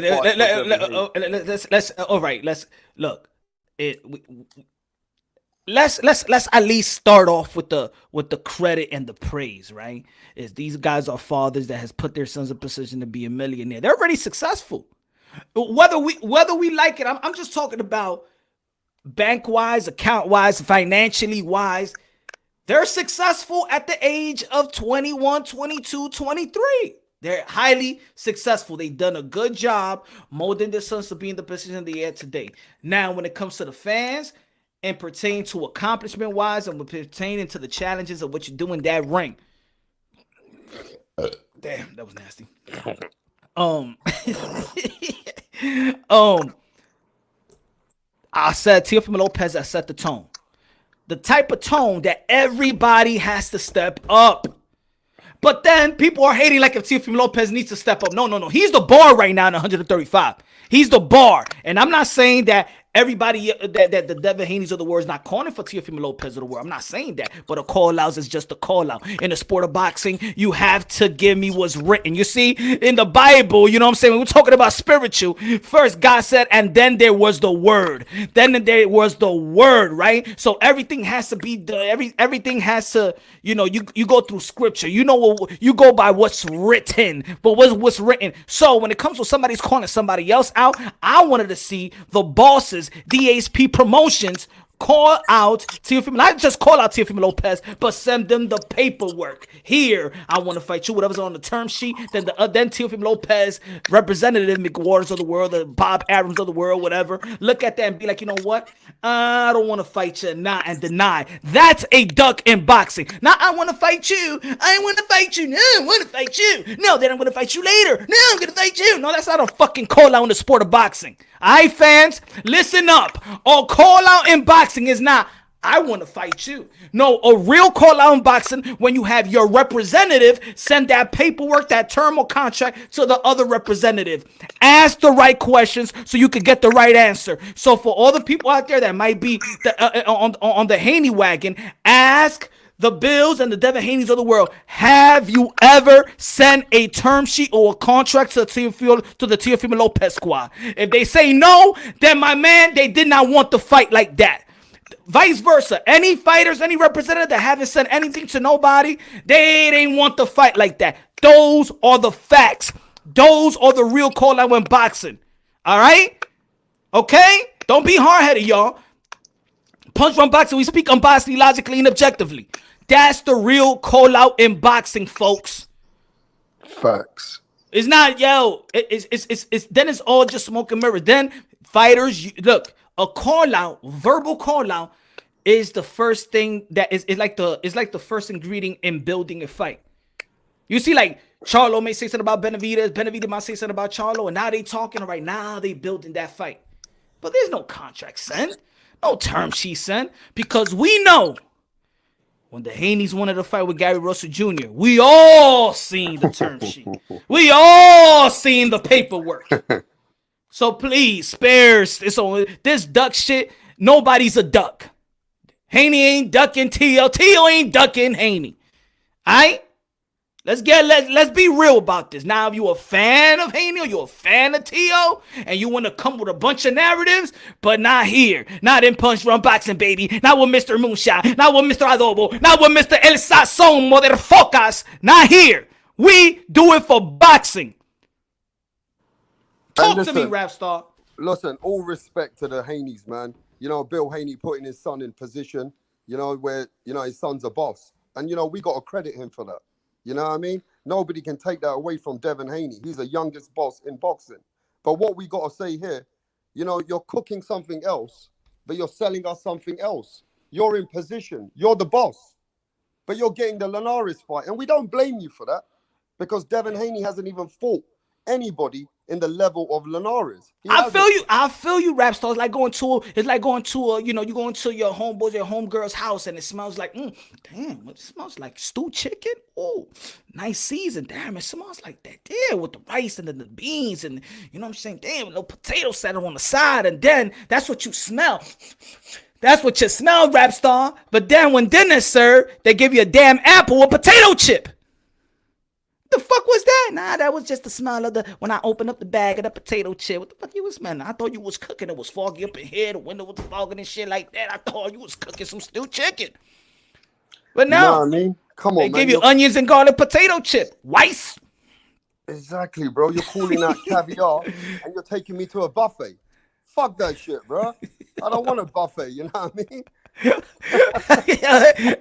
Let's. All right. Let's look. Let's at least start off with the credit and the praise, right? Is these guys are fathers that has put their sons in position to be a millionaire. They're already successful. Whether we like it, I'm just talking about bank wise, account wise, financially wise. They're successful at the age of 21, 22, 23. They're highly successful. They've done a good job molding their sons to be in the position they are today. Now, when it comes to the fans and pertain to accomplishment wise and pertaining to the challenges of what you do in that ring. Damn, that was nasty. I said Teofimo Lopez that set the tone. The type of tone that everybody has to step up. But then people are hating like if Teofimo Lopez needs to step up. No. He's the bar right now in 135. He's the bar. And I'm not saying that everybody, that the Devin Haney's of the world is not calling for Teofimo Lopez of the world. I'm not saying that. But a call out is just a call out. In the sport of boxing, you have to give me what's written. You see, in the Bible, you know what I'm saying? When we're talking about spiritual, first God said, and then there was the word. Then there was the word, right? So everything has to be, everything has to, you go through scripture. You go by what's written. But what's written. So when it comes to somebody's calling somebody else out, I wanted to see the bosses, DASP Promotions, call out Teofimo, not just call out Teofimo Lopez, but send them the paperwork. Here, I want to fight you, whatever's on the term sheet. Then Teofimo Lopez, Representative McWaters of the world, the Bob Abrams of the world, whatever, look at that and be like, you know what? I don't want to fight you, and deny. That's a duck in boxing. Now, I want to fight you. I want to fight you. No, I want to fight you. No, then I'm going to fight you later. No, I'm going to fight you. No, that's not a fucking call out in the sport of boxing. All right, fans, listen up. A call out in boxing is not, I want to fight you. No, a real call out in boxing when you have your representative send that paperwork, that term or contract to the other representative. Ask the right questions so you can get the right answer. So for all the people out there that might be on the Haney wagon, ask the Bills and the Devin Haney's of the world, have you ever sent a term sheet or a contract to the Teofimo Lopez squad? If they say no, then my man, they did not want to fight like that. Vice versa. Any fighters, any representative that haven't said anything to nobody, they didn't want to fight like that. Those are the facts. Those are the real call out in boxing. All right? Okay? Don't be hard-headed, y'all. Punch from boxing, we speak unbiasedly, logically, and objectively. That's the real call out in boxing, folks. Facts. It's not, yo. It's then it's all just smoke and mirrors. Then fighters, look, a call out, verbal call out, is the first thing that is like the first ingredient in building a fight. You see, like Charlo may say something about Benavidez might say something about Charlo, and now they talking right now. They building that fight, but there's no contract sent, no term sheet sent, because we know. When the Haneys wanted to fight with Gary Russell Jr., we all seen the term sheet. We all seen the paperwork. So please, spares this duck shit. Nobody's a duck. Haney ain't ducking T.O. T.O. ain't ducking Haney. All right? Let's be real about this. Now, if you a fan of Haney or you a fan of T.O. and you want to come with a bunch of narratives, but not here. Not in Punch Run Boxing, baby. Not with Mr. Moonshine. Not with Mr. Adobo. Not with Mr. El Sazón, motherfuckers. Not here. We do it for boxing. Talk to me, Rap Star. Listen, all respect to the Haneys, man. You know, Bill Haney putting his son in position, you know, where, you know, his son's a boss. And, you know, we got to credit him for that. You know what I mean? Nobody can take that away from Devin Haney. He's the youngest boss in boxing. But what we got to say here, you know, you're cooking something else, but you're selling us something else. You're in position. You're the boss. But you're getting the Linares fight. And we don't blame you for that because Devin Haney hasn't even fought anybody in the level of Linares. I feel you, Rap Star. It's like going to you know, you go into your homeboy's, your homegirl's house and it smells like, damn, it smells like stewed chicken. Oh, nice season. Damn, it smells like that. Damn, with the rice and the beans and, you know what I'm saying? Damn, a little potato salad on the side. And then that's what you smell. That's what you smell, Rap Star. But then when dinner's served, they give you a damn apple with potato chip. The fuck was that? Nah, that was just the smell of when I opened up the bag of the potato chip. What the fuck you was smelling? I thought you was cooking. It was foggy up in here. The window was fogging and shit like that. I thought you was cooking some stewed chicken. But now, you know what I mean? Come on, they give you onions and garlic potato chip. Weiss. Exactly, bro. You're calling that caviar and you're taking me to a buffet. Fuck that shit, bro. I don't want a buffet, you know what I mean?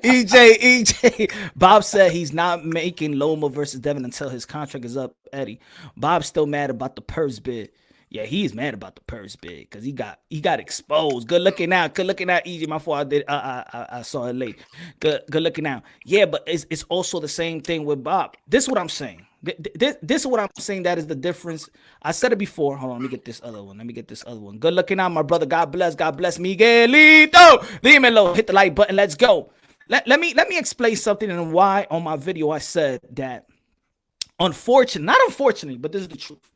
EJ. Bob said he's not making Loma versus Devin until his contract is up, Eddie. Bob's still mad about the purse bid. Yeah, he's mad about the purse bid because he got exposed. Good looking out, EJ. My fault. I saw it late. Good looking out. Yeah, but it's also the same thing with Bob. This is what I'm saying. This is what I'm saying. That is the difference. I said it before. Hold on. Let me get this other one. Good looking out, my brother. God bless Miguelito. Dímelo. Hit the like button. Let's go. Let me explain something and why on my video I said that. Not unfortunately, but this is the truth.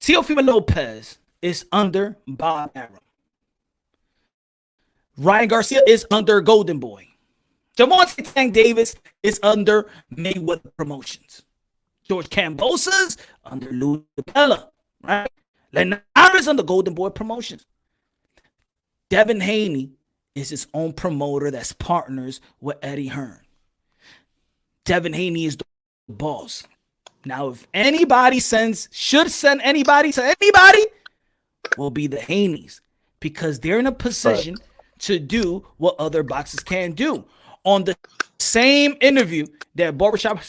Teofimo Lopez is under Bob Arum. Ryan Garcia is under Golden Boy. Javante Tank Davis is under Mayweather Promotions. George Kambosos under Lou DiBella, right? Linares under Golden Boy Promotions. Devin Haney is his own promoter that's partners with Eddie Hearn. Devin Haney is the boss. Now, if anybody should send anybody to anybody, will be the Haneys because they're in a position to do what other boxers can't do. On the same interview that barbershop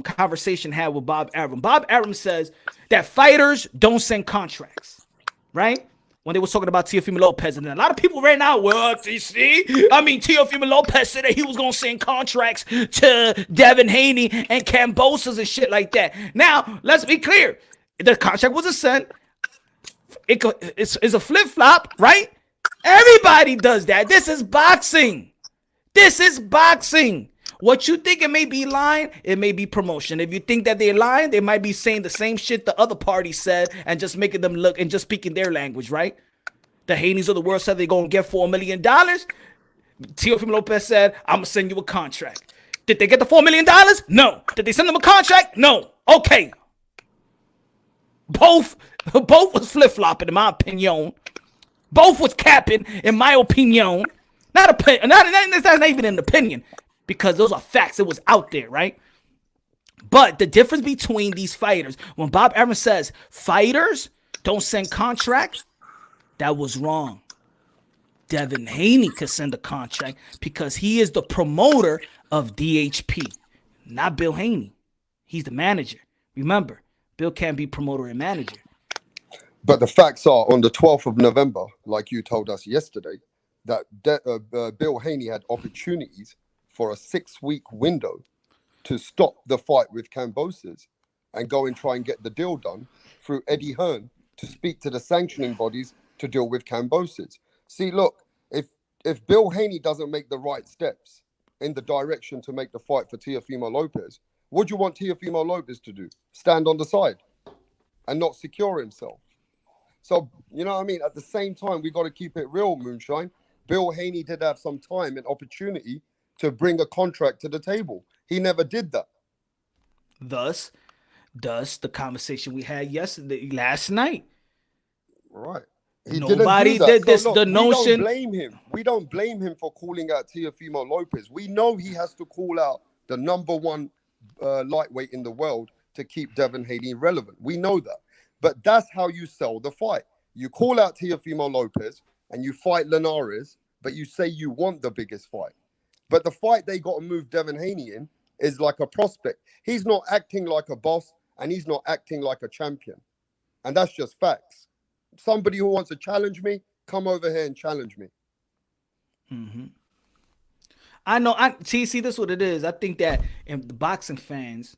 conversation had with Bob Arum says that fighters don't send contracts, right? When they were talking about Teofimo Lopez, and then a lot of people ran out. Well, Teofimo Lopez said that he was gonna send contracts to Devin Haney and Kambosos and shit like that. Now, let's be clear: the contract wasn't sent. It's a flip flop, right? Everybody does that. This is boxing. What you think it may be lying, it may be promotion. If you think that they're lying, they might be saying the same shit the other party said and just making them look and just speaking their language, right? The Haneys of the world said they're going to get $4 million. Teofimo Lopez said, I'm going to send you a contract. Did they get the $4 million? No. Did they send them a contract? No. Okay. Both was flip-flopping, in my opinion. Both was capping, in my opinion. Not even an opinion, because those are facts. It was out there, right? But the difference between these fighters, when Bob Evans says fighters don't send contracts, that was wrong. Devin Haney could send a contract because he is the promoter of DHP, not Bill Haney. He's the manager. Remember, Bill can't be promoter and manager. But the facts are, on the 12th of November, like you told us yesterday, that Bill Haney had opportunities for a 6-week window to stop the fight with Kambosos and go and try and get the deal done through Eddie Hearn to speak to the sanctioning bodies to deal with Kambosos. See, look, if Bill Haney doesn't make the right steps in the direction to make the fight for Teofimo Lopez, what do you want Teofimo Lopez to do? Stand on the side and not secure himself? So, you know what I mean? At the same time, we got to keep it real, Moonshine. Bill Haney did have some time and opportunity to bring a contract to the table. He never did that. Thus, the conversation we had last night. Right. Nobody did this. So, look, the notion. We don't blame him. We don't blame him for calling out Teofimo Lopez. We know he has to call out the number one lightweight in the world to keep Devin Haney relevant. We know that. But that's how you sell the fight. You call out Teofimo Lopez and you fight Linares, but you say you want the biggest fight. But the fight they got to move Devin Haney in is like a prospect. He's not acting like a boss and he's not acting like a champion. And that's just facts. Somebody who wants to challenge me, come over here and challenge me. Mm-hmm. I know. See, this is what it is. I think that in the boxing fans,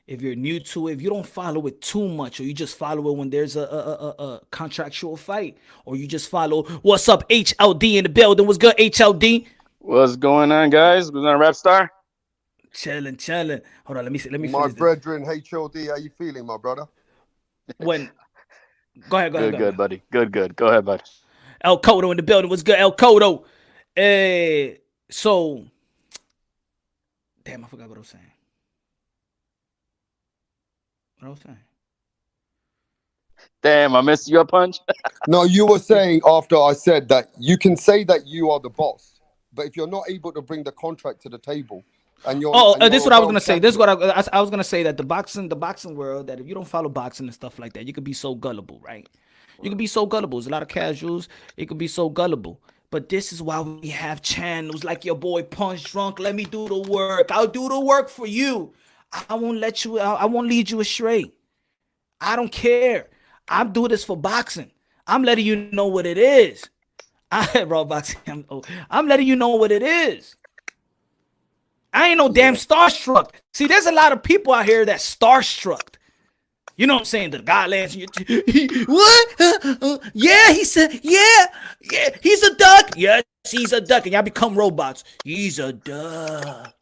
if you're new to it, if you don't follow it too much, or you just follow it when there's a contractual fight, or you just follow, what's up, HLD in the building? What's good, HLD? What's going on, guys? What's on, Rap Star? Chilling. Hold on, let me. My brethren, HLD, how you feeling, my brother? Go ahead. Good, buddy. Good. Go ahead, buddy. El Codo in the building. What's good, El Codo? So, damn, I forgot what I was saying. Damn, I missed your punch. No, you were saying after I said that you can say that you are the boss, but if you're not able to bring the contract to the table, and you're this is what I was gonna say. This is what I was gonna say, that the boxing world, that if you don't follow boxing and stuff like that, you could be so gullible, right? You can be so gullible. There's a lot of casuals. It could be so gullible. But this is why we have channels like your boy Punch Drunk. Let me do the work. I'll do the work for you. I won't let you out. I won't lead you astray. I don't care. I'm doing this for boxing. I'm letting you know what it is. Raw boxing. I'm letting you know what it is. I ain't no damn starstruck. See, there's a lot of people out here that's starstruck. You know what I'm saying? The guy lands. What? Yeah, he said, yeah, he's a duck. Yes, he's a duck. And y'all become robots. He's a duck.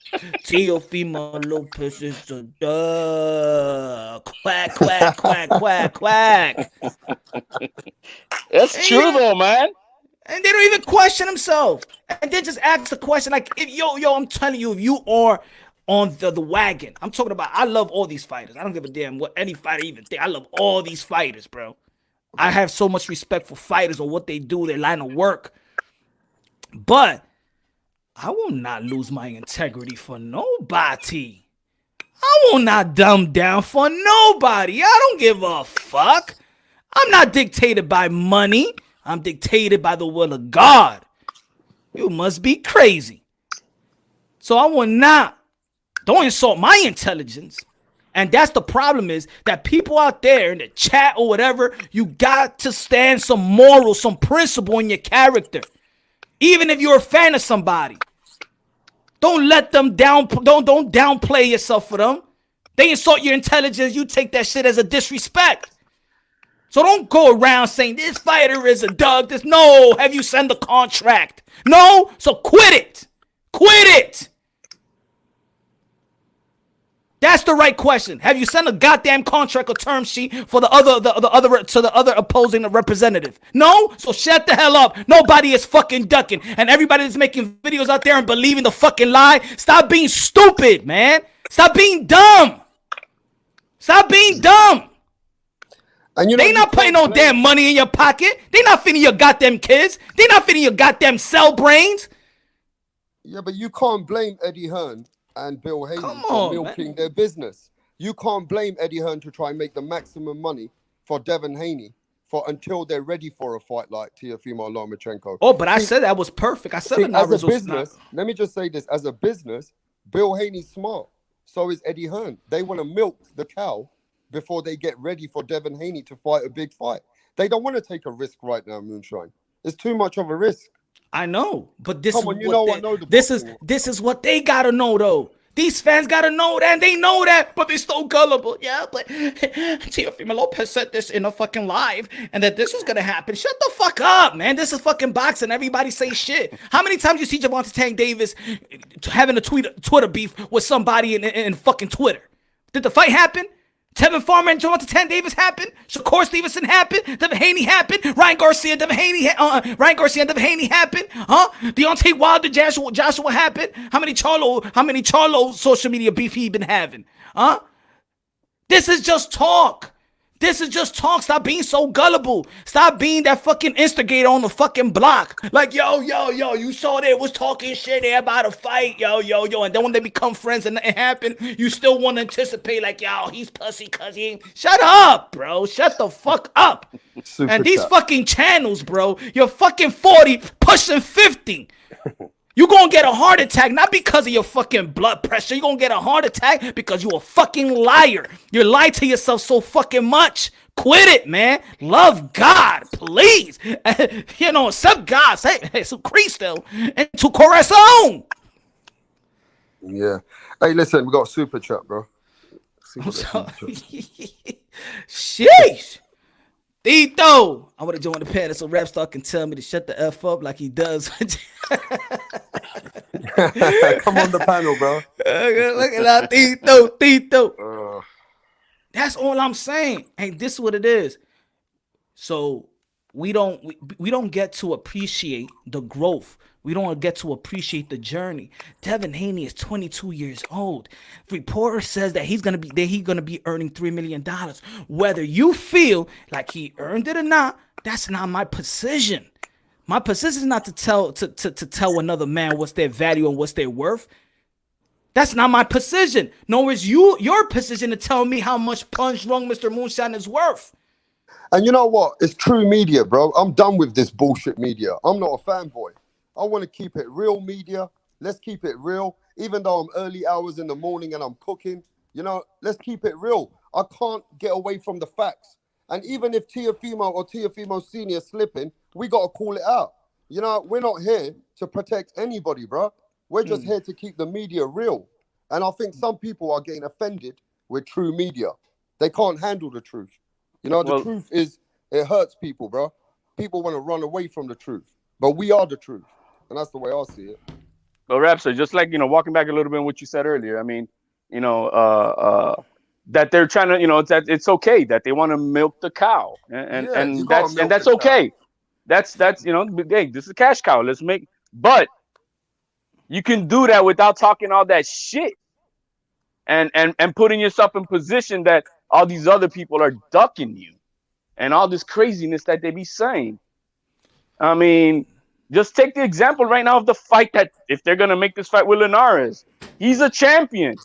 Teofimo Lopez is a duck. Quack, quack, quack, quack, quack. That's true, though, man. And they don't even question themselves. And they just ask the question like, if yo, I'm telling you, if you are on the wagon, I'm talking about, I love all these fighters. I don't give a damn what any fighter even think. I love all these fighters, bro. I have so much respect for fighters or what they do, their line of work. But I will not lose my integrity for nobody. I will not dumb down for nobody. I don't give a fuck. I'm not dictated by money. I'm dictated by the will of God. You must be crazy. So I will not. Don't insult my intelligence. And that's the problem, is that people out there in the chat or whatever, you got to stand some moral, some principle in your character. Even if you're a fan of somebody. Don't let them down. Don't downplay yourself for them. They insult your intelligence. You take that shit as a disrespect. So don't go around saying this fighter is a dog. No, have you signed the contract? No, so quit it. Quit it. That's the right question. Have you sent a goddamn contract or term sheet for the other opposing representative? No, so shut the hell up. Nobody is fucking ducking, and everybody that's making videos out there and believing the fucking lie. Stop being stupid, man. Stop being dumb. Stop being dumb. And you know, They not putting no damn money in your pocket. They not feeding your goddamn kids. They not feeding your goddamn cell brains. Yeah, but you can't blame Eddie Hearn and Bill Haney Come for on, milking man. their business. You can't blame Eddie Hearn to try and make the maximum money for Devin Haney until they're ready for a fight like Teofimo Lomachenko. Oh, but I said that was perfect. I said as a Linares was business, let me just say this. As a business, Bill Haney's smart. So is Eddie Hearn. They want to milk the cow before they get ready for Devin Haney to fight a big fight. They don't want to take a risk right now, Moonshine. It's too much of a risk. I know, but this Come on, is you what know they, I know the this is boxing. this is what they gotta know though. These fans gotta know that, and they know that, but they're so gullible. Yeah, but Teofimo Lopez said this in a fucking live, and that this was gonna happen. Shut the fuck up, man. This is fucking boxing. Everybody say shit. How many times you see Gervonta Tank Davis having a Twitter beef with somebody in fucking Twitter? Did the fight happen? Tevin Farmer and Gervonta Tank Davis happened. Shakur Stevenson happened. Devin Haney happened. Ryan Garcia and Devin Haney happened. Huh? Deontay Wilder, Joshua happened. How many Charlo social media beef he been having? Huh? This is just talk. This is just talk. Stop being so gullible. Stop being that fucking instigator on the fucking block. Like, yo, you saw they was talking shit there about a fight. Yo. And then when they become friends and nothing happened, you still want to anticipate like, yo, he's pussy because he ain't. Shut up, bro. Shut the fuck up. And these fucking channels, bro, you're fucking 40, pushing 50. You're gonna get a heart attack, not because of your fucking blood pressure. You're gonna get a heart attack because you're a fucking liar. You lie to yourself so fucking much. Quit it, man. Love God, please. Accept God. Say su Cristo and tu corazón. Yeah. Hey, listen, we got a super chat, bro. Sheesh. Tito, I want to join the panel so Rapstar can tell me to shut the F up like he does. Come on the panel, bro. Look at that, Tito. That's all I'm saying. Hey, this is what it is. So we don't get to appreciate the growth. We don't get to appreciate the journey. Devin Haney is 22 years old. Reporter says that he's gonna be earning $3 million. Whether you feel like he earned it or not, that's not my position. My position is not to tell another man what's their value and what's their worth. That's not my position. Nor is your position to tell me how much punch drunk Mr. Moonshine is worth. And you know what? It's true media, bro. I'm done with this bullshit media. I'm not a fanboy. I want to keep it real media. Let's keep it real. Even though I'm early hours in the morning and I'm cooking, let's keep it real. I can't get away from the facts. And even if Teofimo or Teofimo Sr. slipping, we got to call it out. We're not here to protect anybody, bro. We're just here to keep the media real. And I think some people are getting offended with true media. They can't handle the truth. The truth is, it hurts people, bro. People want to run away from the truth. But we are the truth. And that's the way I see it. But Rapster, just like, walking back a little bit on what you said earlier, I mean, that they're trying to, that it's okay that they want to milk the cow. And that's okay. That's hey, this is a cash cow. But you can do that without talking all that shit and putting yourself in position that all these other people are ducking you and all this craziness that they be saying. I mean, just take the example right now of the fight that if they're going to make this fight with Linares, he's a champion.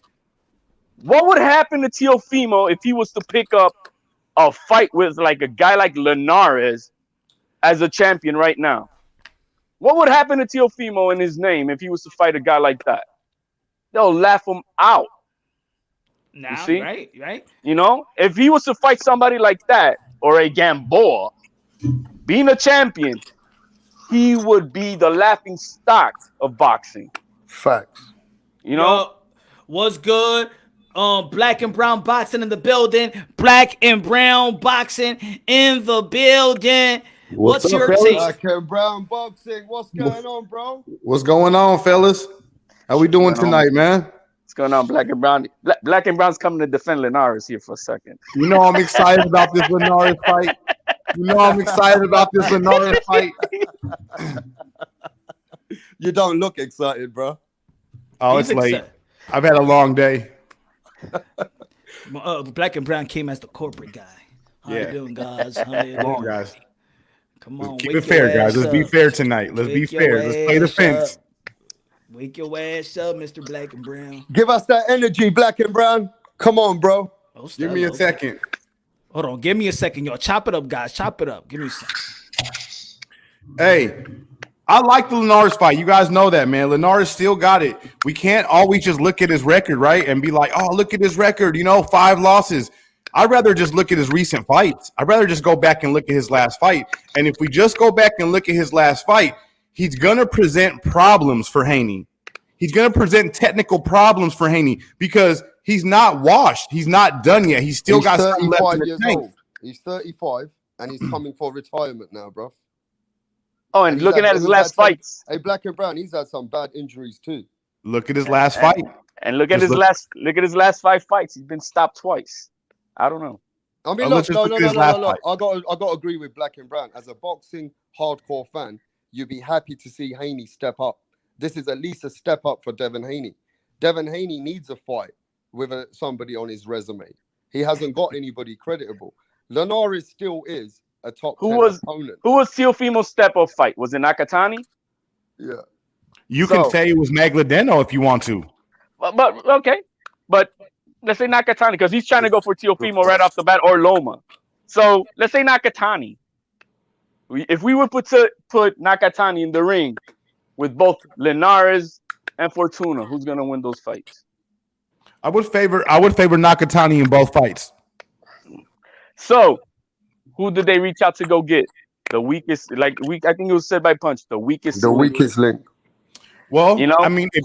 What would happen to Teofimo if he was to pick up a fight with like a guy like Linares as a champion right now? What would happen to Teofimo in his name if he was to fight a guy like that? They'll laugh him out. Now, you see? Right. If he was to fight somebody like that or a Gamboa, being a champion, he would be the laughing stock of boxing. Facts. Yo, what's good? Black and brown boxing in the building. Black and brown boxing in the building. What's your take? Black and brown boxing. What's going on, bro? What's going on, fellas? How we doing tonight, man? What's going on, Black and Brown? Black and Brown's coming to defend Linares here for a second. I'm excited about this Linares fight. I'm excited about this Linares fight. You don't look excited, bro. Oh, it's late. I've had a long day. Black and Brown came as the corporate guy. How you doing, guys? How you Come on, doing? guys. Come on, Keep wake it fair, your guys. ass Let's be up. fair tonight. Let's be Wake your fair. Let's play the ass fence. up. Wake your ass up, Mr. Black and Brown. Give us that energy, Black and Brown. Come on, bro. Oh, Give me a second. Hold on. Give me a second, y'all. Chop it up, guys. Chop it up. Give me a second. Hey, I like the Linares fight. You guys know that, man. Linares still got it. We can't always just look at his record, right? And be like, oh, look at his record, 5 losses. I'd rather just look at his recent fights. I'd rather just go back and look at his last fight. And if we just go back and look at his last fight, he's going to present problems for Haney. He's going to present technical problems for Haney because he's not washed. He's not done yet. He's still got something left in the tank. Old. He's 35 and he's coming for retirement now, bro. Oh, and looking at his last fights. Hey, Black and Brown, he's had some bad injuries too. Look at his last fight. And look at his last 5 fights. He's been stopped twice. I don't know. I mean, look, no. I got to agree with Black and Brown. As a boxing hardcore fan, you'd be happy to see Haney step up. This is at least a step up for Devin Haney. Devin Haney needs a fight with somebody on his resume. He hasn't got anybody creditable. Linares still is a top 10 opponent. Who was Teofimo's step-up fight? Was it Nakatani? Yeah. You can say it was Magladeno if you want to. But okay. But let's say Nakatani, because he's trying to go for Teofimo right off the bat, or Loma. So let's say Nakatani. If we would put Nakatani in the ring with both Linares and Fortuna, who's gonna win those fights? I would favor Nakatani in both fights. So who did they reach out to go get? The weakest, I think it was said by Punch, the weakest link. Well, I mean, if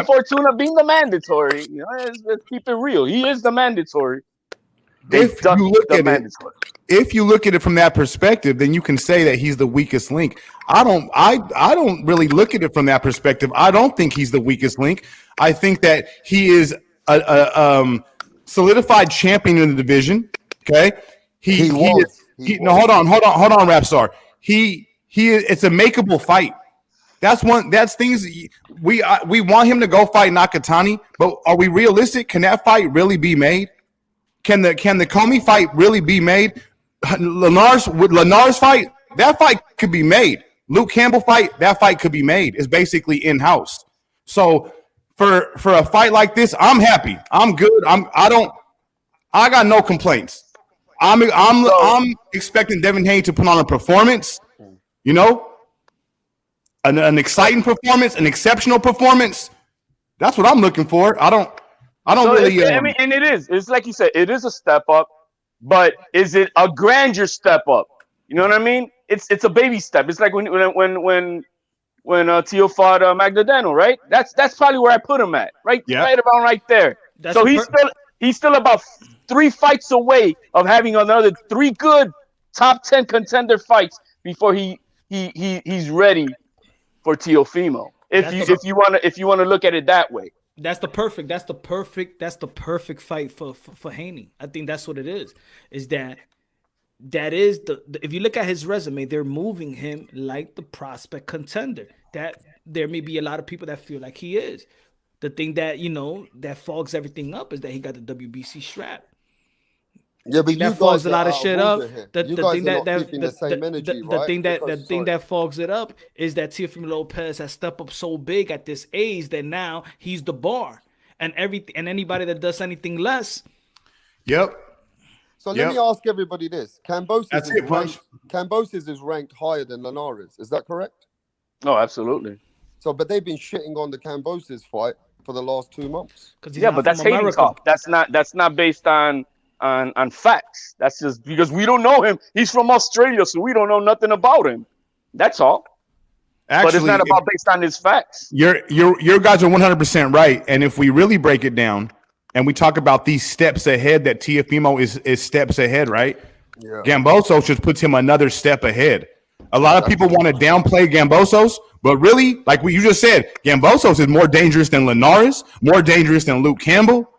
Fortuna being the mandatory, let's keep it real. He is the mandatory. If you look at it from that perspective, then you can say that he's the weakest link. I don't really look at it from that perspective. I don't think he's the weakest link. I think that he is a solidified champion in the division. Okay, hold on, Rapstar. It's a makeable fight. That's things we want him to go fight Nakatani, but are we realistic? Can that fight really be made? Can the Comey fight really be made? Linares fight, that fight could be made. Luke Campbell fight, that fight could be made. It's basically in-house. So for a fight like this, I'm happy. I'm good. I got no complaints. I'm expecting Devin Haney to put on a performance, an exciting performance, an exceptional performance. That's what I'm looking for. I don't really. And it is. It's like you said. It is a step up, but is it a grandeur step up? You know what I mean? It's a baby step. It's like when Tio fought Magdaleno, right? That's probably where I put him at. Right about right there. So he's still about 3 fights away of having another 3 good top 10 contender fights before he's ready for Teofimo. If you want to look at it that way. That's the perfect fight for Haney. I think that's what it is. Is that is the if you look at his resume, they're moving him like the prospect contender. That there may be a lot of people that feel like he is. The thing that that fogs everything up is that he got the WBC strap. Yeah, but that fogs a lot of shit up. The thing that fogs it up is that Teofimo Lopez has stepped up so big at this age that now he's the bar, and anybody that does anything less. Yep. So let me ask everybody this: Cambosis is ranked higher than Linares. Is that correct? Oh, absolutely. So, but they've been shitting on the Cambosis fight for the last 2 months. Yeah, but that's hating talk. That's not based on facts. That's just because we don't know him. He's from Australia, so we don't know nothing about him. That's all. Actually, but it's not about based on his facts. Your guys are 100% right. And if we really break it down and we talk about these steps ahead, that Teofimo is steps ahead, right? Yeah. Gambosos just puts him another step ahead. A lot of people want to downplay Gambosos, but really, like what you just said, Gambosos is more dangerous than Linares, more dangerous than Luke Campbell.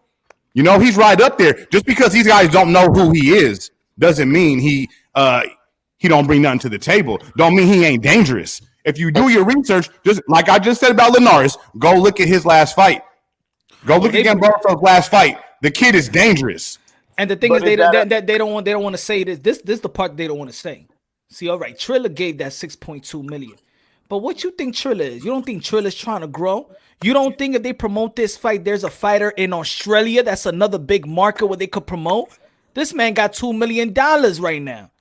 He's right up there. Just because these guys don't know who he is doesn't mean he don't bring nothing to the table. Don't mean he ain't dangerous. If you do your research, just like I just said about Linares, go look at his last fight. Go look at Gamboso's last fight. The kid is dangerous. And the thing is, they don't want to say this. This is the part they don't want to say. See, all right, Triller gave that 6.2 million. But what you think Triller is? You don't think Triller's trying to grow? You don't think if they promote this fight, there's a fighter in Australia that's another big market where they could promote? This man got $2 million right now.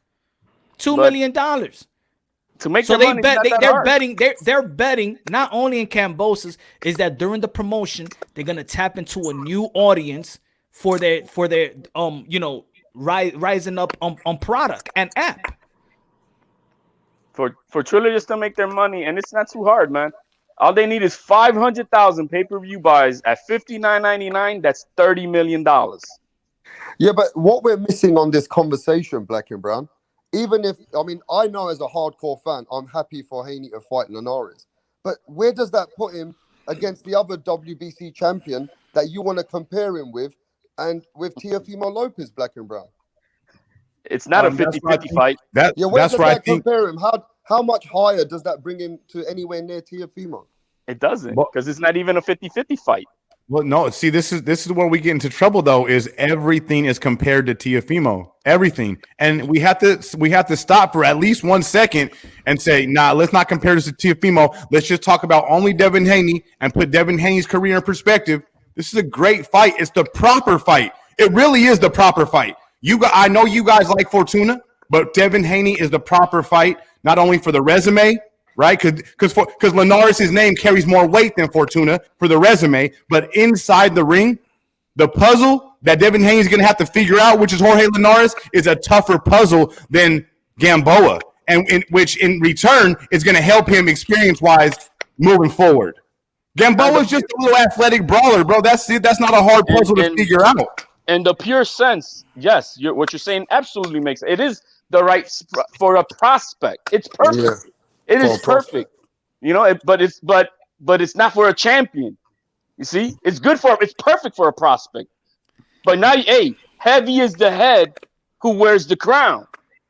$2 million. To make so their money, they're betting not only in Kambosos, is that during the promotion they're gonna tap into a new audience for their rising up on product and app. For Triller just to make their money, and it's not too hard, man. All they need is 500,000 pay-per-view buys at $59.99. That's $30 million. Yeah, but what we're missing on this conversation, Black and Brown, even if, I mean, I know as a hardcore fan, I'm happy for Haney to fight Linares. But where does that put him against the other WBC champion that you want to compare him with, and with Teofimo Lopez, Black and Brown? It's not a 50-50 fight. Where does that compare him? How much higher does that bring him to anywhere near Teofimo? It doesn't, because it's not even a 50-50 fight. Well, no. See, this is where we get into trouble, though. Is everything is compared to Teofimo, everything, and we have to stop for at least 1 second and say, nah, let's not compare this to Teofimo. Let's just talk about only Devin Haney and put Devin Haney's career in perspective. This is a great fight. It's the proper fight. It really is the proper fight. I know you guys like Fortuna, but Devin Haney is the proper fight, not only for the resume, right? Because Linares' name carries more weight than Fortuna for the resume, but inside the ring, the puzzle that Devin Haney is going to have to figure out, which is Jorge Linares, is a tougher puzzle than Gamboa, and which in return is going to help him experience-wise moving forward. Gamboa is just a little athletic brawler, bro. That's not a hard puzzle to figure out. In the pure sense, yes, what you're saying absolutely makes it. It is the right for a prospect. It's perfect. Yeah. It is perfect. You know, but it's not for a champion. You see, it's perfect for a prospect. But now, hey, heavy is the head who wears the crown.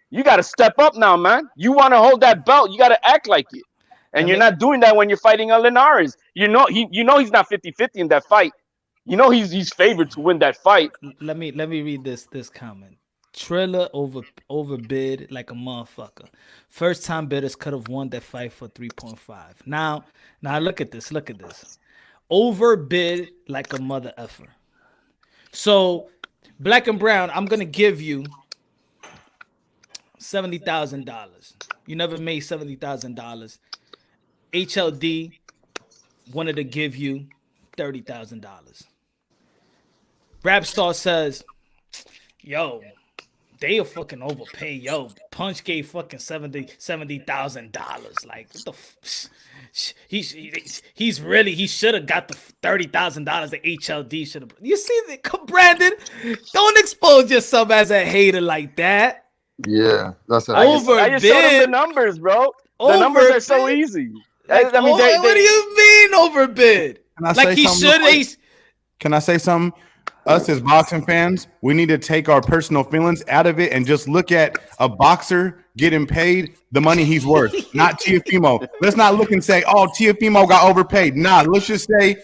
You got to step up now, man. You want to hold that belt, you got to act like it. And you're not doing that when you're fighting a Linares. You know he's not 50-50 in that fight. You know he's favored to win that fight. Let me read this comment. Triller overbid like a motherfucker. First time bidders could have won that fight for 3.5. Now look at this. Overbid like a mother effer. So Black and Brown, I'm gonna give you $70,000. You never made $70,000. HLD wanted to give you $30,000. Rapstar says, yo, they are fucking overpay. Yo, Punch gave fucking $70,000. Like, what the he should have got the $30,000 that HLD should have. You see that, Brandon? Don't expose yourself as a hater like that. Yeah, that's I just showed him the numbers, bro. The numbers are so easy. Like, I mean, what do you mean overbid? Like he should. Can I say something? Us as boxing fans, we need to take our personal feelings out of it and just look at a boxer getting paid the money he's worth, not Teofimo. Let's not look and say, "Oh, Teofimo got overpaid." Nah, let's just say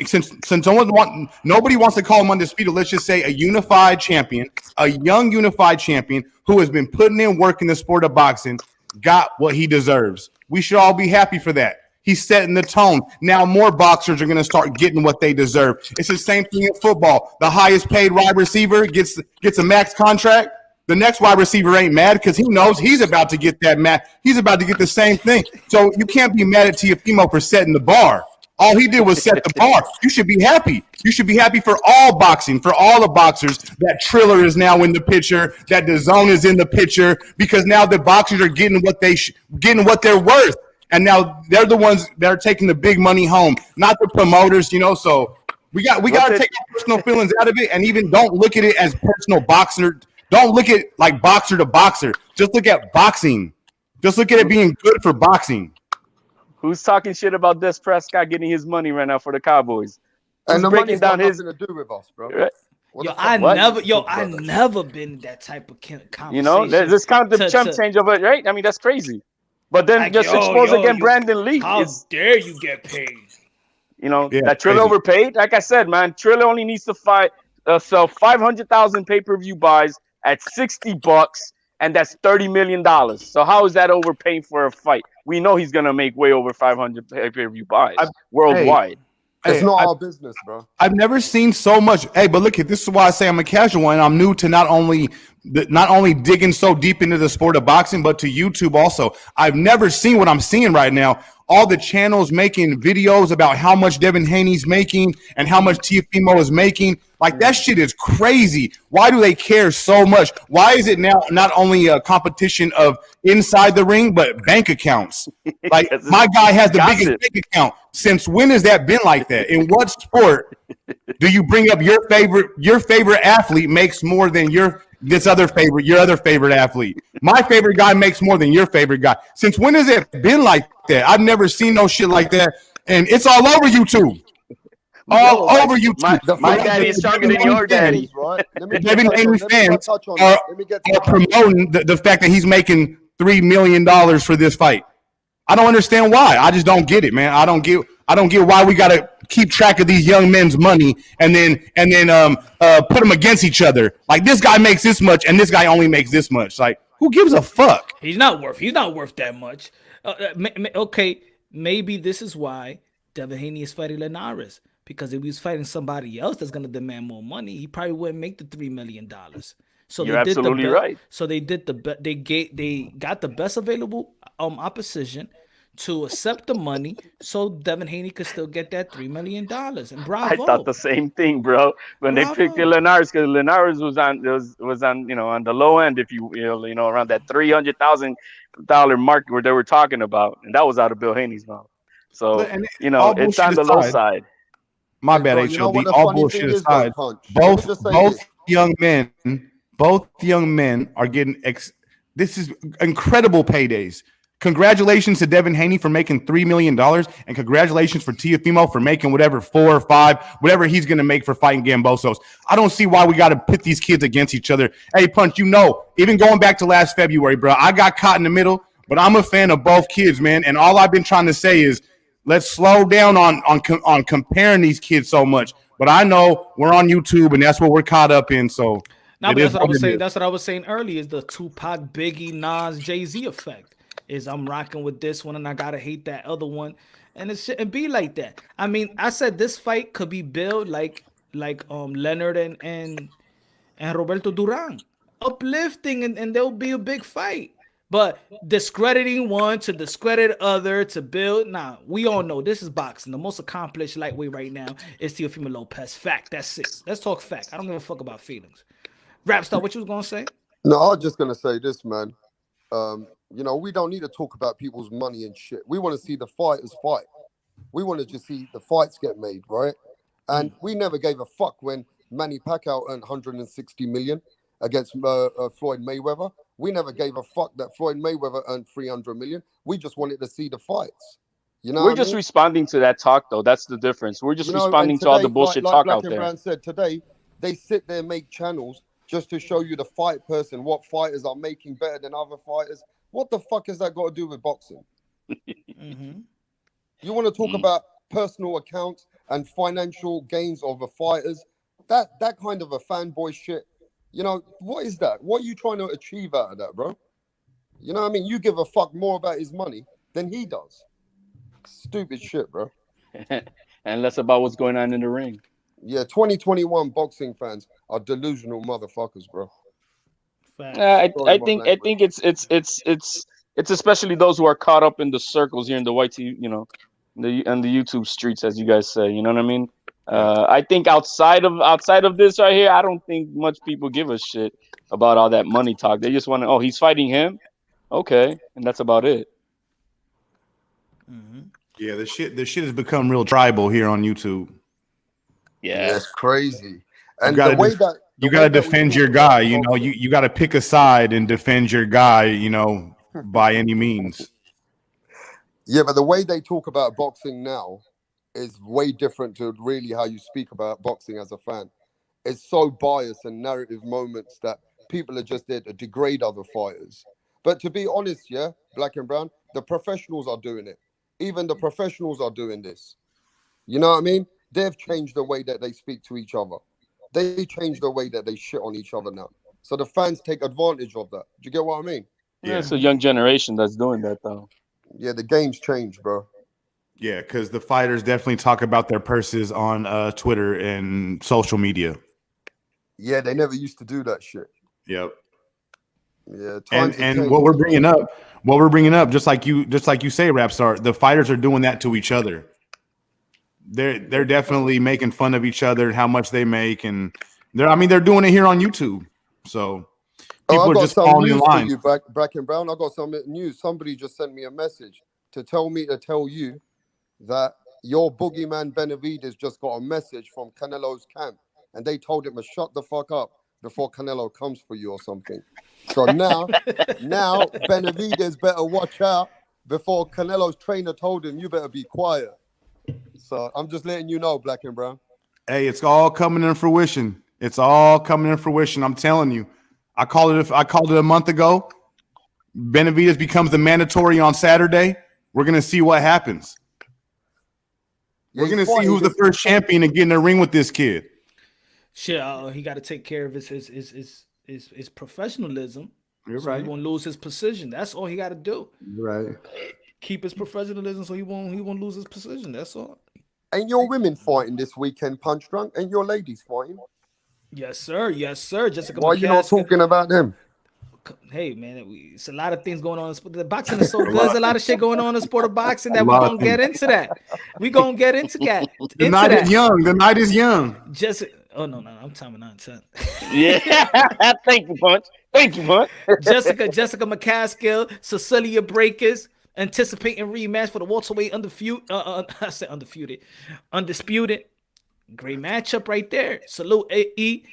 since nobody wants to call him undisputed. Let's just say a unified champion, a young unified champion who has been putting in work in the sport of boxing, got what he deserves. We should all be happy for that. He's setting the tone. Now more boxers are going to start getting what they deserve. It's the same thing in football. The highest paid wide receiver gets a max contract. The next wide receiver ain't mad because he knows he's about to get that max. He's about to get the same thing. So you can't be mad at Teofimo for setting the bar. All he did was set the bar. You should be happy. You should be happy for all boxing, for all the boxers, that Triller is now in the picture, that DAZN is in the picture, because now the boxers are getting what they're worth. And now they're the ones that are taking the big money home, not the promoters, you know. So we got to take our personal feelings out of it, and even don't look at it as personal boxer. Don't look at it like boxer to boxer. Just look at boxing. Just look at it being good for boxing. Who's talking shit about Des Prescott getting his money right now for the Cowboys? And the money's got nothing to do with us, bro. Right? I never been that type of conversation. You know, let's count the chump change of it, right? I mean, that's crazy. But then like, just expose again Brandon Lee. How dare you get paid? You know, that Triller overpaid. Like I said, man, Triller only needs to fight. sell 500,000 pay-per-view buys at $60, and that's $30 million. So how is that overpaying for a fight? We know he's gonna make way over 500 pay-per-view buys worldwide. It's not our business, bro. I've never seen so much. Hey, but look at this is why I say I'm a casual and I'm new to not only digging so deep into the sport of boxing, but to YouTube also. I've never seen what I'm seeing right now. All the channels making videos about how much Devin Haney's making and how much Teofimo is making. Like, that shit is crazy. Why do they care so much? Why is it now not only a competition of inside the ring, but bank accounts? Like, my guy has the biggest bank account. Since when has that been like that? In what sport do you bring up your favorite athlete makes more than your other favorite athlete? My favorite guy makes more than your favorite guy. Since when has it been like that? I've never seen no shit like that. And it's all over YouTube. All over YouTube. My daddy is stronger than your daddy. Devin Haney fans are promoting the fact that he's making $3 million for this fight. I don't understand why. I just don't get it, man. I don't get why we gotta keep track of these young men's money and then put them against each other. Like, this guy makes this much and this guy only makes this much. Like, who gives a fuck? He's not worth that much. Okay, maybe this is why Devin Haney is fighting Linares. Because if he was fighting somebody else that's gonna demand more money, he probably wouldn't make the $3 million. So you're absolutely right. So they did they got the best available opposition to accept the money, so Devin Haney could still get that $3 million. And bravo! I thought the same thing, bro. When they picked Linares, because Linares was on on the low end, if you know around that $300,000 mark where they were talking about, and that was out of Bill Haney's mouth. So it's on the low side. My bad, HOD. All bullshit aside, both young men are getting this is incredible paydays. Congratulations to Devin Haney for making $3 million, and congratulations for Teofimo for making whatever 4 or 5, whatever he's gonna make for fighting Gambosos. I don't see why we got to pit these kids against each other. Hey, Punch, even going back to last February, bro, I got caught in the middle, but I'm a fan of both kids, man. And all I've been trying to say is, let's slow down on comparing these kids so much. But I know we're on YouTube, and that's what we're caught up in. So that's what I was saying. That's what I was saying earlier. Is the Tupac, Biggie, Nas, Jay-Z effect? Is I'm rocking with this one, and I gotta hate that other one, and it shouldn't be like that. I mean, I said this fight could be billed like Leonard and Roberto Duran, uplifting, and there'll be a big fight. But discrediting one to discredit other to build. Nah, we all know this is boxing. The most accomplished lightweight right now is Teofimo Lopez. Fact. That's it. Let's talk fact. I don't give a fuck about feelings. Rapstar, what you was gonna say? No, I was just gonna say this, man. We don't need to talk about people's money and shit. We want to see the fighters fight. We want to just see the fights get made, right? And we never gave a fuck when Manny Pacquiao earned $160 million against Floyd Mayweather. We never gave a fuck that Floyd Mayweather earned $300 million. We just wanted to see the fights. We're just responding to that talk, though. That's the difference. We're just responding to all the bullshit talk out there. Like Brown said today, they sit there and make channels just to show you the fight person, what fighters are making better than other fighters. What the fuck has that got to do with boxing? You want to talk about personal accounts and financial gains of the fighters? That kind of a fanboy shit. What is that? What are you trying to achieve out of that, bro? You know what I mean? You give a fuck more about his money than he does. Stupid shit, bro. And less about what's going on in the ring. Yeah, 2021 boxing fans are delusional motherfuckers, bro. I think it's especially those who are caught up in the circles here in the white TV, the YouTube streets, as you guys say. You know what I mean? I think outside of this right here, I don't think much people give a shit about all that money talk. They just want to, he's fighting him, okay, and that's about it. Yeah, the shit has become real tribal here on YouTube. Yeah, it's crazy. And you gotta defend your guy. You gotta pick a side and defend your guy. By any means. Yeah, but the way they talk about boxing now is way different to really how you speak about boxing as a fan. It's so biased and narrative moments that people are just there to degrade other fighters. But to be honest, yeah, Black and Brown, the professionals are doing it. Even the professionals are doing this. You know what I mean? They've changed the way that they speak to each other. they change the way that they shit on each other now. So the fans take advantage of that. Do you get what I mean? Yeah, it's a young generation that's doing that, though. Yeah, the game's changed, bro. Yeah, because the fighters definitely talk about their purses on Twitter and social media. Yeah, they never used to do that shit. Yep. Yeah, and what we're bringing up, just like you say, Rapstar, the fighters are doing that to each other. They're definitely making fun of each other and how much they make, and they're doing it here on YouTube. So people are just falling in line. You, Bracken Brown, I got some news. Somebody just sent me a message to tell you that your boogeyman Benavidez just got a message from Canelo's camp, and they told him to shut the fuck up before Canelo comes for you or something. So now Benavidez better watch out before Canelo's trainer told him you better be quiet. So I'm just letting you know, Black and Brown. Hey, it's all coming in fruition. It's all coming in fruition. I'm telling you. I called it a month ago. Benavidez becomes the mandatory on Saturday. We're gonna see what happens. We're gonna see who's the first champion and get in the ring with this kid. Shit, he got to take care of his professionalism. You're so right. He won't lose his position. That's all he got to do. Right. Keep his professionalism so he won't lose his position. That's all. Ain't your women fighting this weekend, Punch Drunk? Ain't your ladies fighting? Yes, sir. Yes, sir. Jessica. Why are you not talking about them? Hey, man, it's a lot of things going on in sport. The boxing is so good. There's a lot of shit going on in the sport of boxing that we're going to get into that. We're going to get into that. The night is young. The night is young. Oh, no. I'm timing 9-10. Yeah. Thank you, Punch. Jessica McCaskill, Cecilia Breakers, anticipating rematch for the welterweight undisputed. Great matchup right there. Salute AE.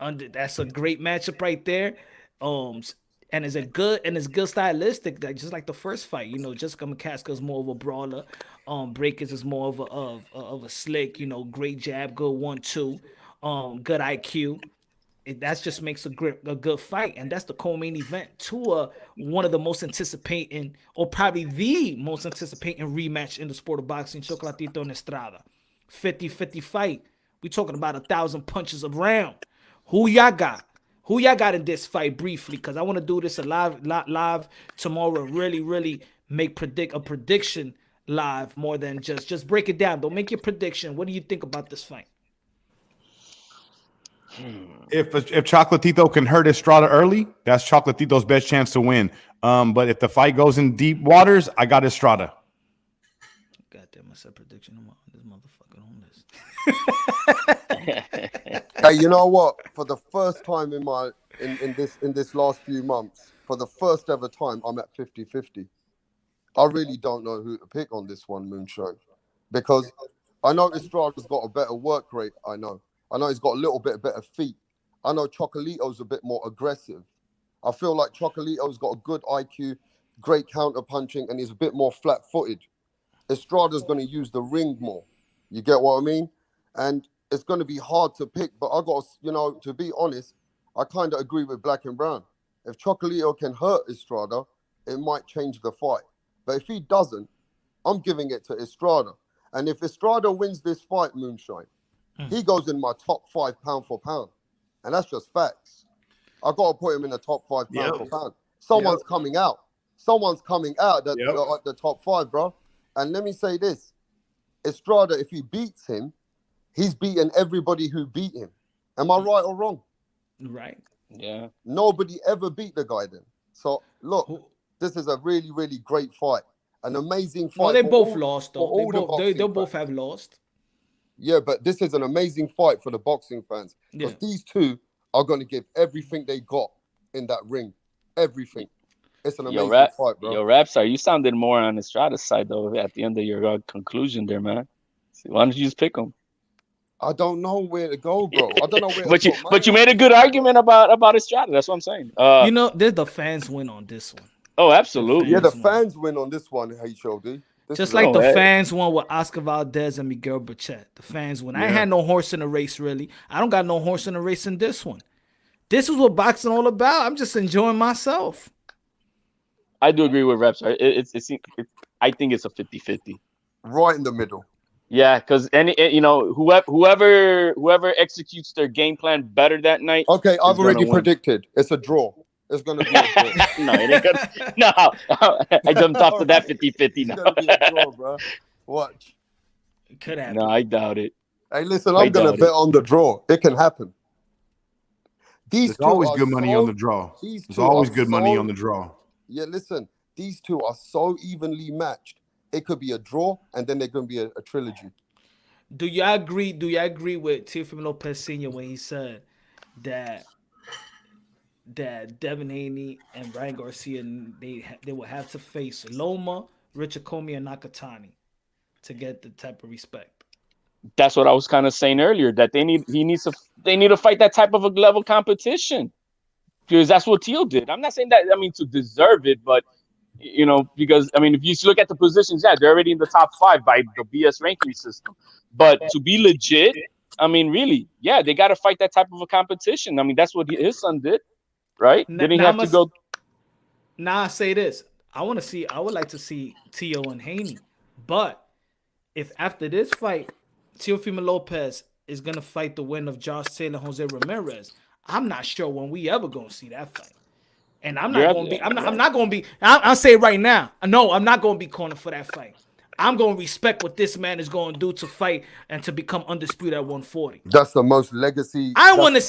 That's a great matchup right there. And it's good stylistic, just like the first fight. Jessica McCaskill is more of a brawler. Breakers is more of a slick, great jab, good 1-2, good IQ. That just makes a good fight, and that's the co-main event to one of the most anticipating, or probably the most anticipating rematch in the sport of boxing, Chocolatito and Estrada. 50-50 fight. We talking about 1,000 punches a round. Who y'all got? Who y'all got in this fight briefly? Because I want to do this live tomorrow. Really make a prediction live more than just break it down. Don't make your prediction. What do you think about this fight? If Chocolatito can hurt Estrada early, that's Chocolatito's best chance to win. But if the fight goes in deep waters, I got Estrada. Goddamn, I said prediction. I'm on this motherfucker on this. Hey, you know what? For the first time in this last few months, for the first ever time, I'm at 50-50. I really don't know who to pick on this one, Moonshine, because I know Estrada's got a better work rate. I know he's got a little bit better feet. I know Chocolito's a bit more aggressive. I feel like Chocolito's got a good IQ, great counter punching, and he's a bit more flat-footed. Estrada's going to use the ring more. You get what I mean? And it's going to be hard to pick, but I got, to be honest, I kind of agree with Black and Brown. If Chocolito can hurt Estrada, it might change the fight. But if he doesn't, I'm giving it to Estrada. And if Estrada wins this fight, Moonshine, he goes in my top 5 pound for pound. And that's just facts. I got to put him in the top 5 pound for pound. Someone's coming out. Someone's coming out at the top 5, bro. And let me say this. Estrada, if he beats him, he's beaten everybody who beat him. Am I right or wrong? Right. Yeah. Nobody ever beat the guy then. So, look, this is a really, really great fight. An amazing fight. Well, they both lost, though. They both have lost. Yeah, but this is an amazing fight for the boxing fans. Because these two are going to give everything they got in that ring. Everything. It's an amazing fight, bro. Yo, Rapstar, you sounded more on Estrada's side, though, at the end of your conclusion there, man. Why don't you just pick him? I don't know where to go, bro. I don't know where to go. But you made a good argument about Estrada. That's what I'm saying. The fans win on this one. Oh, absolutely. The fans win on this one, HOD. Just like the fans won with Oscar Valdez and Miguel Bachet. The fans win. I ain't had no horse in the race, really. I don't got no horse in the race in this one. This is what boxing all about. I'm just enjoying myself. I do agree with Rapstar. I think it's a 50-50. Right in the middle. Yeah, because whoever executes their game plan better that night. Okay, I've already predicted. It's a draw. It's gonna be a draw. No, it ain't gonna. No, I jumped off to that 50-50 now. It's gonna be a draw, bro. Watch. It could happen. No, I doubt it. Hey, listen, I'm gonna bet on the draw. It can happen. There's always good money on the draw. There's always good money on the draw. Yeah, listen, these two are so evenly matched. It could be a draw, and then they're gonna be a trilogy. Do y'all agree? Do y'all agree with Teofimo Lopez Sr. when he said that Devin Haney and Ryan Garcia they will have to face Loma, Richard Comey, and Nakatani to get the type of respect? That's what I was kind of saying earlier. That they need to fight that type of a level competition, because that's what Teal did. I'm not saying that to deserve it, but because if you look at the positions, they're already in the top 5 by the BS ranking system. But to be legit, really, they got to fight that type of a competition. That's what his son did, right? Didn't he have to go? Now I say this: I would like to see Tio and Haney, but if after this fight, Teofimo Lopez is gonna fight the win of Josh Taylor, Jose Ramirez, I'm not sure when we ever gonna see that fight. And I'm not gonna be. I'll say it right now. No, I'm not gonna be cornered for that fight. I'm gonna respect what this man is gonna do to fight and to become undisputed at 140. That's the most legacy. I want to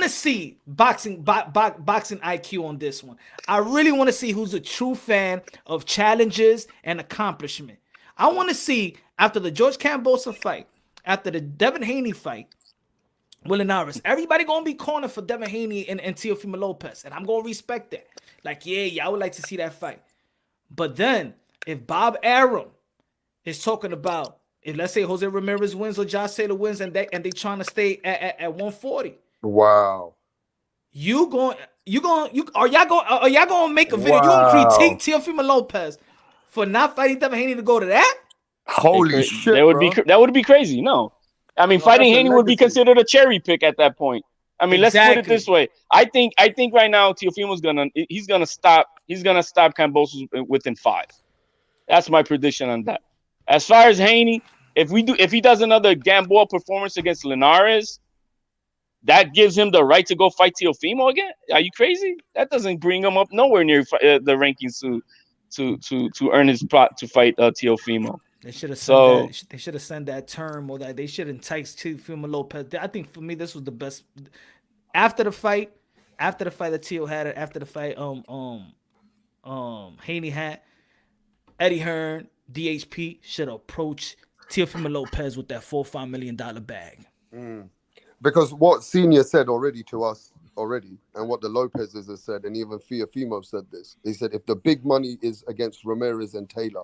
see boxing IQ on this one. I really want to see who's a true fan of challenges and accomplishment. I want to see after the George Kambosos fight, after the Devin Haney fight, Will Linares, everybody gonna be cornered for Devin Haney and Teofimo Lopez, and I'm gonna respect that. Like, I would like to see that fight. But then, if Bob Arum is talking about, if let's say Jose Ramirez wins or Josh Taylor wins, and they trying to stay at 140, wow, are y'all gonna make a video? You gonna critique Teofimo Lopez for not fighting Devin Haney to go to that? Holy shit, that would be crazy. No. Fighting Haney would be considered a cherry pick at that point. Let's put it this way. I think right now Teofimo's gonna stop Kambosos within 5. That's my prediction on that. As far as Haney, if he does another Gamboa performance against Linares, that gives him the right to go fight Teofimo again. Are you crazy? That doesn't bring him up nowhere near the rankings to earn his spot to fight Teofimo. They should have sent that term, or that they should entice Teofimo Lopez. I think for me this was the best after the fight that Teo had, after the fight Haney had. Eddie Hearn, DHP should approach Teofimo Lopez with that $4-5 million bag. Because what Senior said already to us and what the Lopezes have said, and even Teofimo said this. He said if the big money is against Ramirez and Taylor,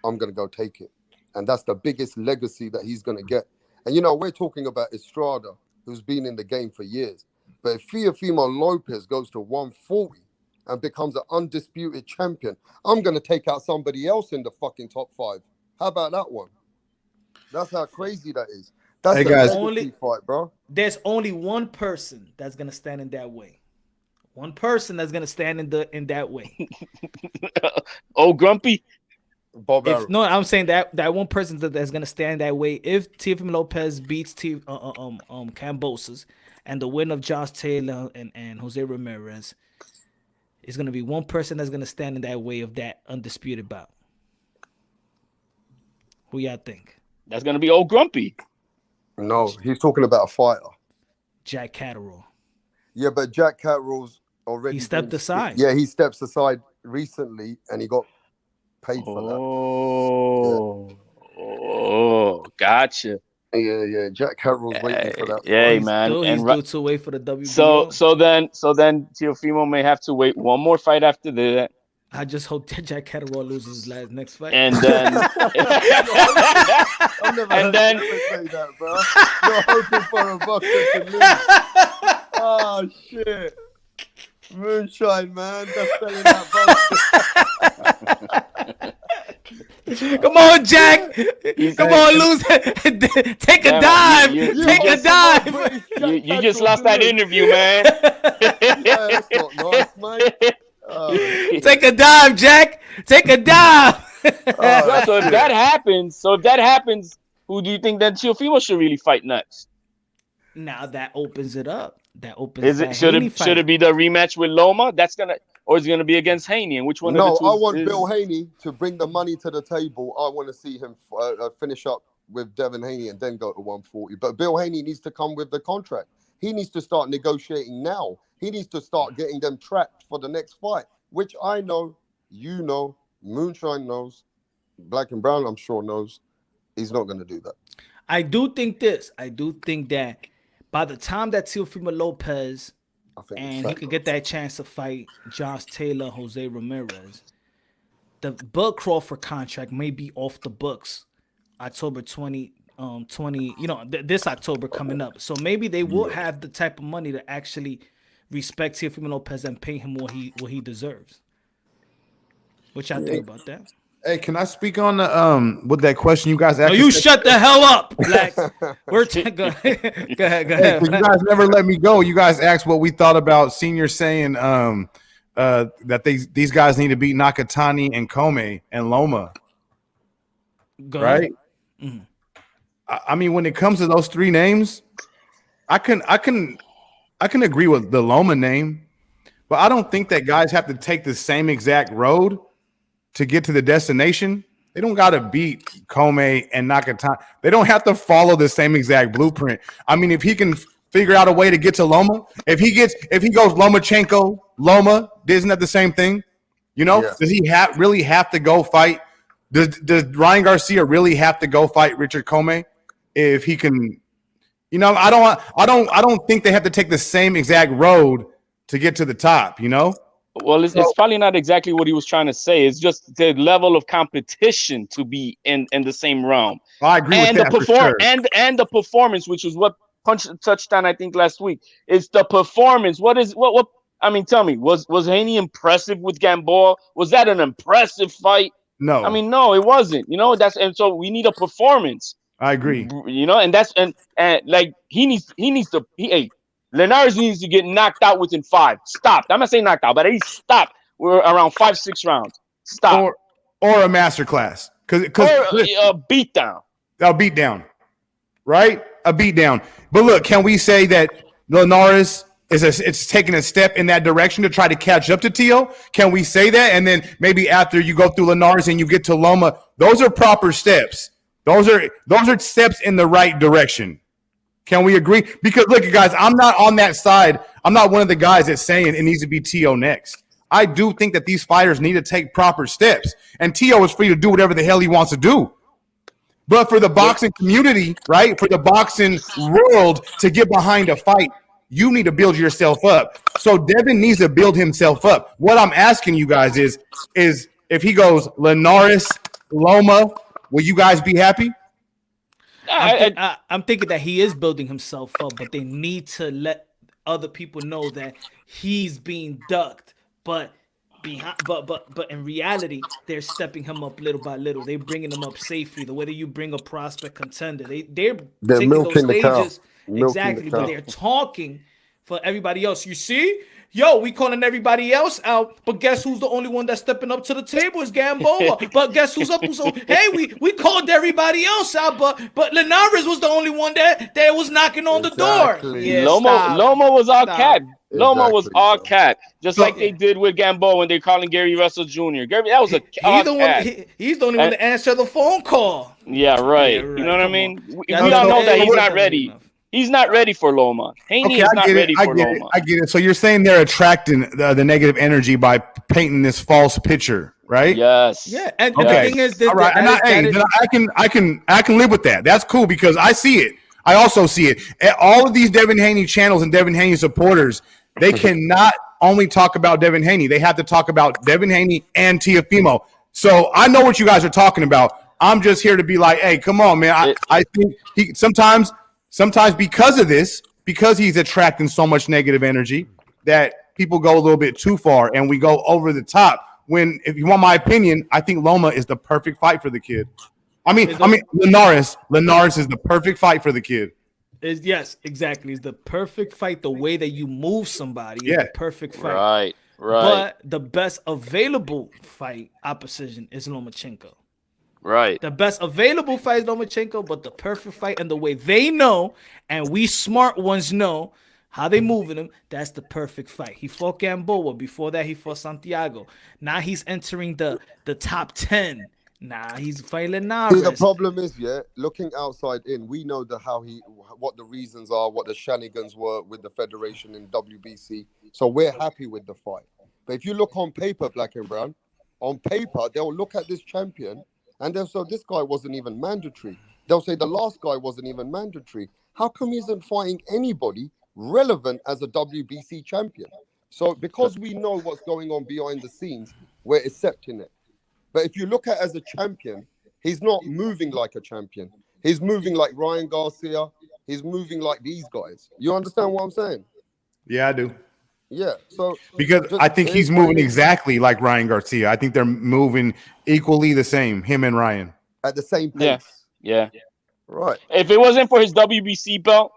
I'm going to go take it. And that's the biggest legacy that he's going to get. And, we're talking about Estrada, who's been in the game for years. But if Teofimo Lopez goes to 140 and becomes an undisputed champion, I'm going to take out somebody else in the fucking top 5. How about that one? That's how crazy that is. That's a legacy fight, bro. There's only one person that's going to stand in that way. One person that's going to stand in that way. Grumpy. I'm saying that one person that's gonna stand that way. If Teofimo Lopez beats Kambosos, and the win of Josh Taylor and Jose Ramirez, is gonna be one person that's gonna stand in that way of that undisputed bout. Who y'all think? That's gonna be Grumpy. No, he's talking about a fighter. Jack Catterall. Yeah, but Jack Catterall's already. He stepped aside. Yeah, he steps aside recently, and he got paid for that. Gotcha. Yeah. Jack Catterall's waiting for that. Yeah, man. He's due to wait for the WBO. So then Teofimo may have to wait one more fight after that. I just hope Jack Catterall loses his next fight. And then I've never heard say that, bro. You're hoping for a boxer to lose. Oh shit. Moonshine, man. That's selling that boxer. Come on, Jack. Come on, lose it. Take a dive. Take a dive. You just lost that interview, man. Yeah, that's not nice, mate. Take a dive, Jack. Take a dive. So if that happens, who do you think that Teofimo should really fight next? Now that opens it up. That opens. Should it be the rematch with Loma? Or is it gonna be against Haney? And which one? No, of the two I want Bill Haney to bring the money to the table. I want to see him finish up with Devin Haney and then go to 140. But Bill Haney needs to come with the contract. He needs to start negotiating now. He needs to start getting them trapped for the next fight, which I know, you know, Moonshine knows, Black and Brown, I'm sure knows. He's not going to do that. I do think that by the time that Teofimo Lopez and he could get that chance to fight Josh Taylor, Jose Ramirez, the Bud Crawford contract may be off the books October 2020, this October coming up. So maybe they will have the type of money to actually respect Teofimo Lopez and pay him what he deserves. What y'all think about that? Hey, can I speak on the with that question you guys asked? No, you shut the hell up, Black. Go ahead. Hey, you guys never let me go. You guys asked what we thought about Senior saying that these guys need to beat Nakatani and Kome and Loma. Right? Mm-hmm. I mean, when it comes to those three names, I can agree with the Loma name, but I don't think that guys have to take the same exact road to get to the destination. They don't got to beat Kome and Nakatani. They don't have to follow the same exact blueprint. I mean, if he can figure out a way to get to Loma, if he goes Lomachenko, Loma, isn't that the same thing? Does he really have to go fight? Does Ryan Garcia really have to go fight Richard Kome if he can? I don't think they have to take the same exact road to get to the top. Well, it's probably not exactly what he was trying to say. It's just the level of competition to be in the same realm. I agree with that for sure. And the performance, which is what Punch touched on, I think, last week. It's the performance. What? I mean, tell me, was Haney impressive with Gamboa? Was that an impressive fight? No. I mean, no, it wasn't. And so we need a performance. I agree. And like Linares needs to get knocked out within 5. Stop. I'm not saying knocked out, but at least stop. We're around 5-6 rounds. Stop. Or a masterclass. Or a beatdown. A beatdown. Right? A beatdown. But look, can we say that Linares it's taking a step in that direction to try to catch up to Tio? Can we say that? And then maybe after you go through Linares and you get to Loma, those are proper steps. Those are steps in the right direction. Can we agree? Because look, guys, I'm not on that side. I'm not one of the guys that's saying it needs to be Tio next. I do think that these fighters need to take proper steps. And Tio is free to do whatever the hell he wants to do. But for the boxing community, right, for the boxing world to get behind a fight, you need to build yourself up. So Devin needs to build himself up. What I'm asking you guys is if he goes Linares, Loma, will you guys be happy? I'm thinking that he is building himself up, but they need to let other people know that he's being ducked. But in reality, they're stepping him up little by little. They're bringing him up safely. The way that you bring a prospect contender, they're taking those stages exactly. But they're talking for everybody else. You see. Yo, we calling everybody else out, but guess who's the only one that's stepping up to the table is Gamboa. But guess who's up? So hey, we called everybody else out, but Linares was the only one that was knocking on the door. Yeah, Loma was all cat. Loma was all cat, just like they did with Gamboa when they're calling Gary Russell Jr. Gary, that was he's the only one to answer the phone call. Yeah, right. You know what I mean? We all know that he's not ready. He's not ready for Loma. Haney is not ready for Loma. I get it. So you're saying they're attracting the negative energy by painting this false picture, right? Yes. Yeah. And the thing is, all right. I can live with that. That's cool because I see it. I also see it. All of these Devin Haney channels and Devin Haney supporters, they cannot only talk about Devin Haney. They have to talk about Devin Haney and Teofimo. So I know what you guys are talking about. I'm just here to be like, hey, come on, man. I think he sometimes because of this, because he's attracting so much negative energy, that people go a little bit too far and we go over the top. When, if you want my opinion, I think Loma is the perfect fight for the kid. I mean, Linares is the perfect fight for the kid. Yes, exactly. It's the perfect fight. The way that you move somebody is the perfect fight. Right. Right. But the best available fight opposition is Lomachenko. Right. The best available fight is Lomachenko, but the perfect fight and the way they know, and we smart ones know how they moving him, that's the perfect fight. He fought Gamboa. Before that, he fought Santiago. Now he's entering the top 10. Nah, he's fighting Linares. See, the problem is, looking outside in, we know what the reasons are, what the shenanigans were with the federation in WBC. So we're happy with the fight. But if you look on paper, Black and Brown, on paper, they'll look at this champion and they'll say this guy wasn't even mandatory. They'll say the last guy wasn't even mandatory. How come he isn't fighting anybody relevant as a WBC champion? So because we know what's going on behind the scenes, we're accepting it. But if you look at as a champion, he's not moving like a champion. He's moving like Ryan Garcia. He's moving like these guys. You understand what I'm saying? Yeah, I do. Yeah. So because I think he's moving exactly like Ryan Garcia. I think they're moving equally the same, him and Ryan. At the same pace. Yeah. Right. If it wasn't for his WBC belt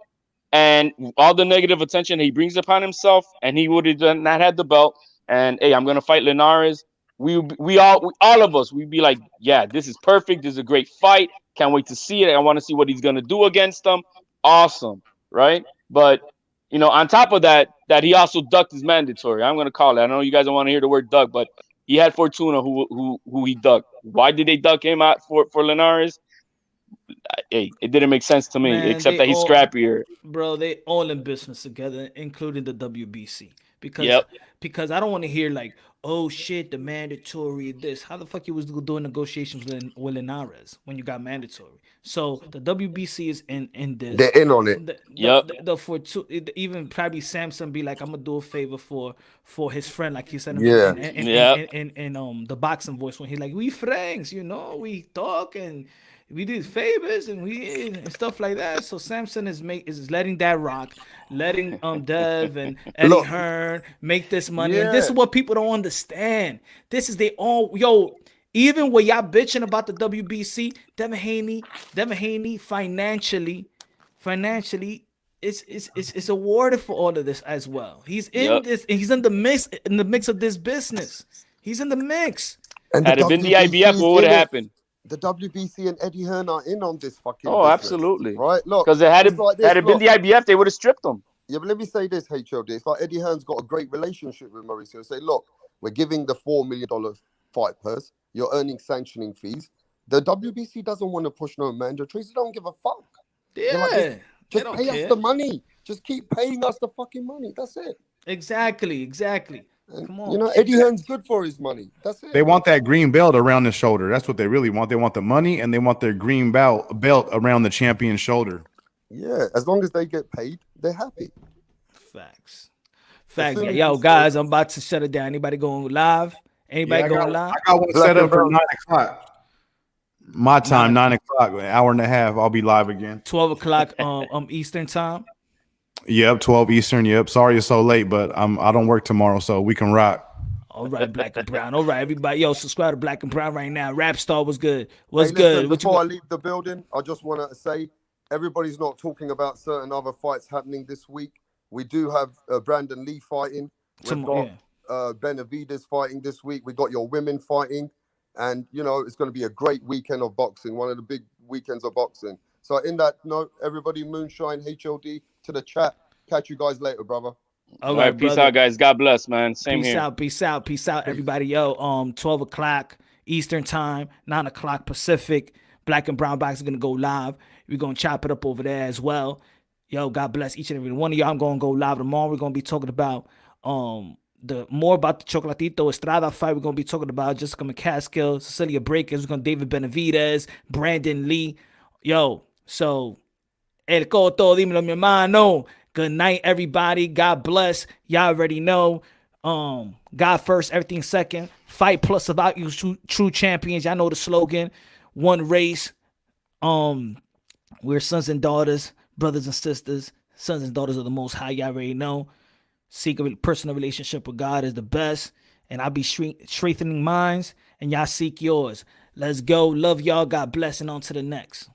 and all the negative attention he brings upon himself, and he would have not had the belt, and hey, I'm gonna fight Linares. We all of us, we'd be like, yeah, this is perfect. This is a great fight. Can't wait to see it. I want to see what he's going to do against them. Awesome. Right. But, on top of that he also ducked his mandatory. I'm going to call it. I know you guys don't want to hear the word duck, but he had Fortuna who he ducked. Why did they duck him out for Linares? Hey, it didn't make sense to me, except that he's scrappier. Bro, they all in business together, including the WBC. Because I don't want to hear like, oh shit, the mandatory this. How the fuck you was doing negotiations with Linares when you got mandatory? So the WBC is in this. They're in on it. Even probably Samson be like, I'm gonna do a favor for his friend, like he said in the boxing voice when he like, we friends, we talk and we did favors and stuff like that. So Samson is letting that rock, letting Dev and Eddie Hearn make this money. And this is what people don't understand. This is even when y'all bitching about the WBC, Devin Haney financially is awarded for all of this as well. He's in this, he's in the mix of this business. He's in the mix. And had it been the IBF, what would have happened? The WBC and Eddie Hearn are in on this fucking business, absolutely. Right? Look, because had it been the IBF, they would have stripped them. Yeah, but let me say this, HOD. It's like Eddie Hearn's got a great relationship with Mauricio. Say, look, we're giving the $4 million fight purse. You're earning sanctioning fees. The WBC doesn't want to push no mandatories. They don't give a fuck. Yeah. Like, just pay us the money. Just keep paying us the fucking money. That's it. Exactly. And, come on. Eddie Hearn's good for his money. That's it. They want that green belt around the shoulder. That's what they really want. They want the money and they want their green belt around the champion's shoulder. Yeah, as long as they get paid, they're happy. Facts. Yo, guys, I'm about to shut it down. Anybody going live? Anybody going live? I got one set up for 9 o'clock. My time, 9 o'clock, an hour and a half. I'll be live again. 12 o'clock Eastern time. Yep, 12 Eastern. Yep. Sorry it's so late, but I don't work tomorrow, so we can rock. All right, Black and Brown. All right, everybody. Yo, subscribe to Black and Brown right now. Rap Star was good. Before I leave the building, I just want to say everybody's not talking about certain other fights happening this week. We do have Brandon Lee fighting. We've got Benavides fighting this week. We got your women fighting. And, it's going to be a great weekend of boxing, one of the big weekends of boxing. So in that note, everybody, Moonshine, HOD, to the chat. Catch you guys later, brother. All right, peace out, guys. God bless, man. Same peace here. Peace out, everybody. Yo, 12 o'clock Eastern time, 9 o'clock Pacific. Black and Brown Box is gonna go live. We're gonna chop it up over there as well. Yo, God bless each and every one of y'all. I'm gonna go live tomorrow. We're gonna be talking about more about the Chocolatito Estrada fight. We're gonna be talking about Jessica McCaskill, Cecilia Breakers. We're gonna David Benavides, Brandon Lee. Yo, so El Coto, dímelo mi hermano. Good night, everybody. God bless. Y'all already know. God first, everything second. Fight plus about you, true champions. Y'all know the slogan. One race. We're sons and daughters, brothers and sisters. Sons and daughters of the Most High. Y'all already know. Seek a personal relationship with God is the best. And I'll be strengthening minds, and y'all seek yours. Let's go. Love y'all. God bless, and on to the next.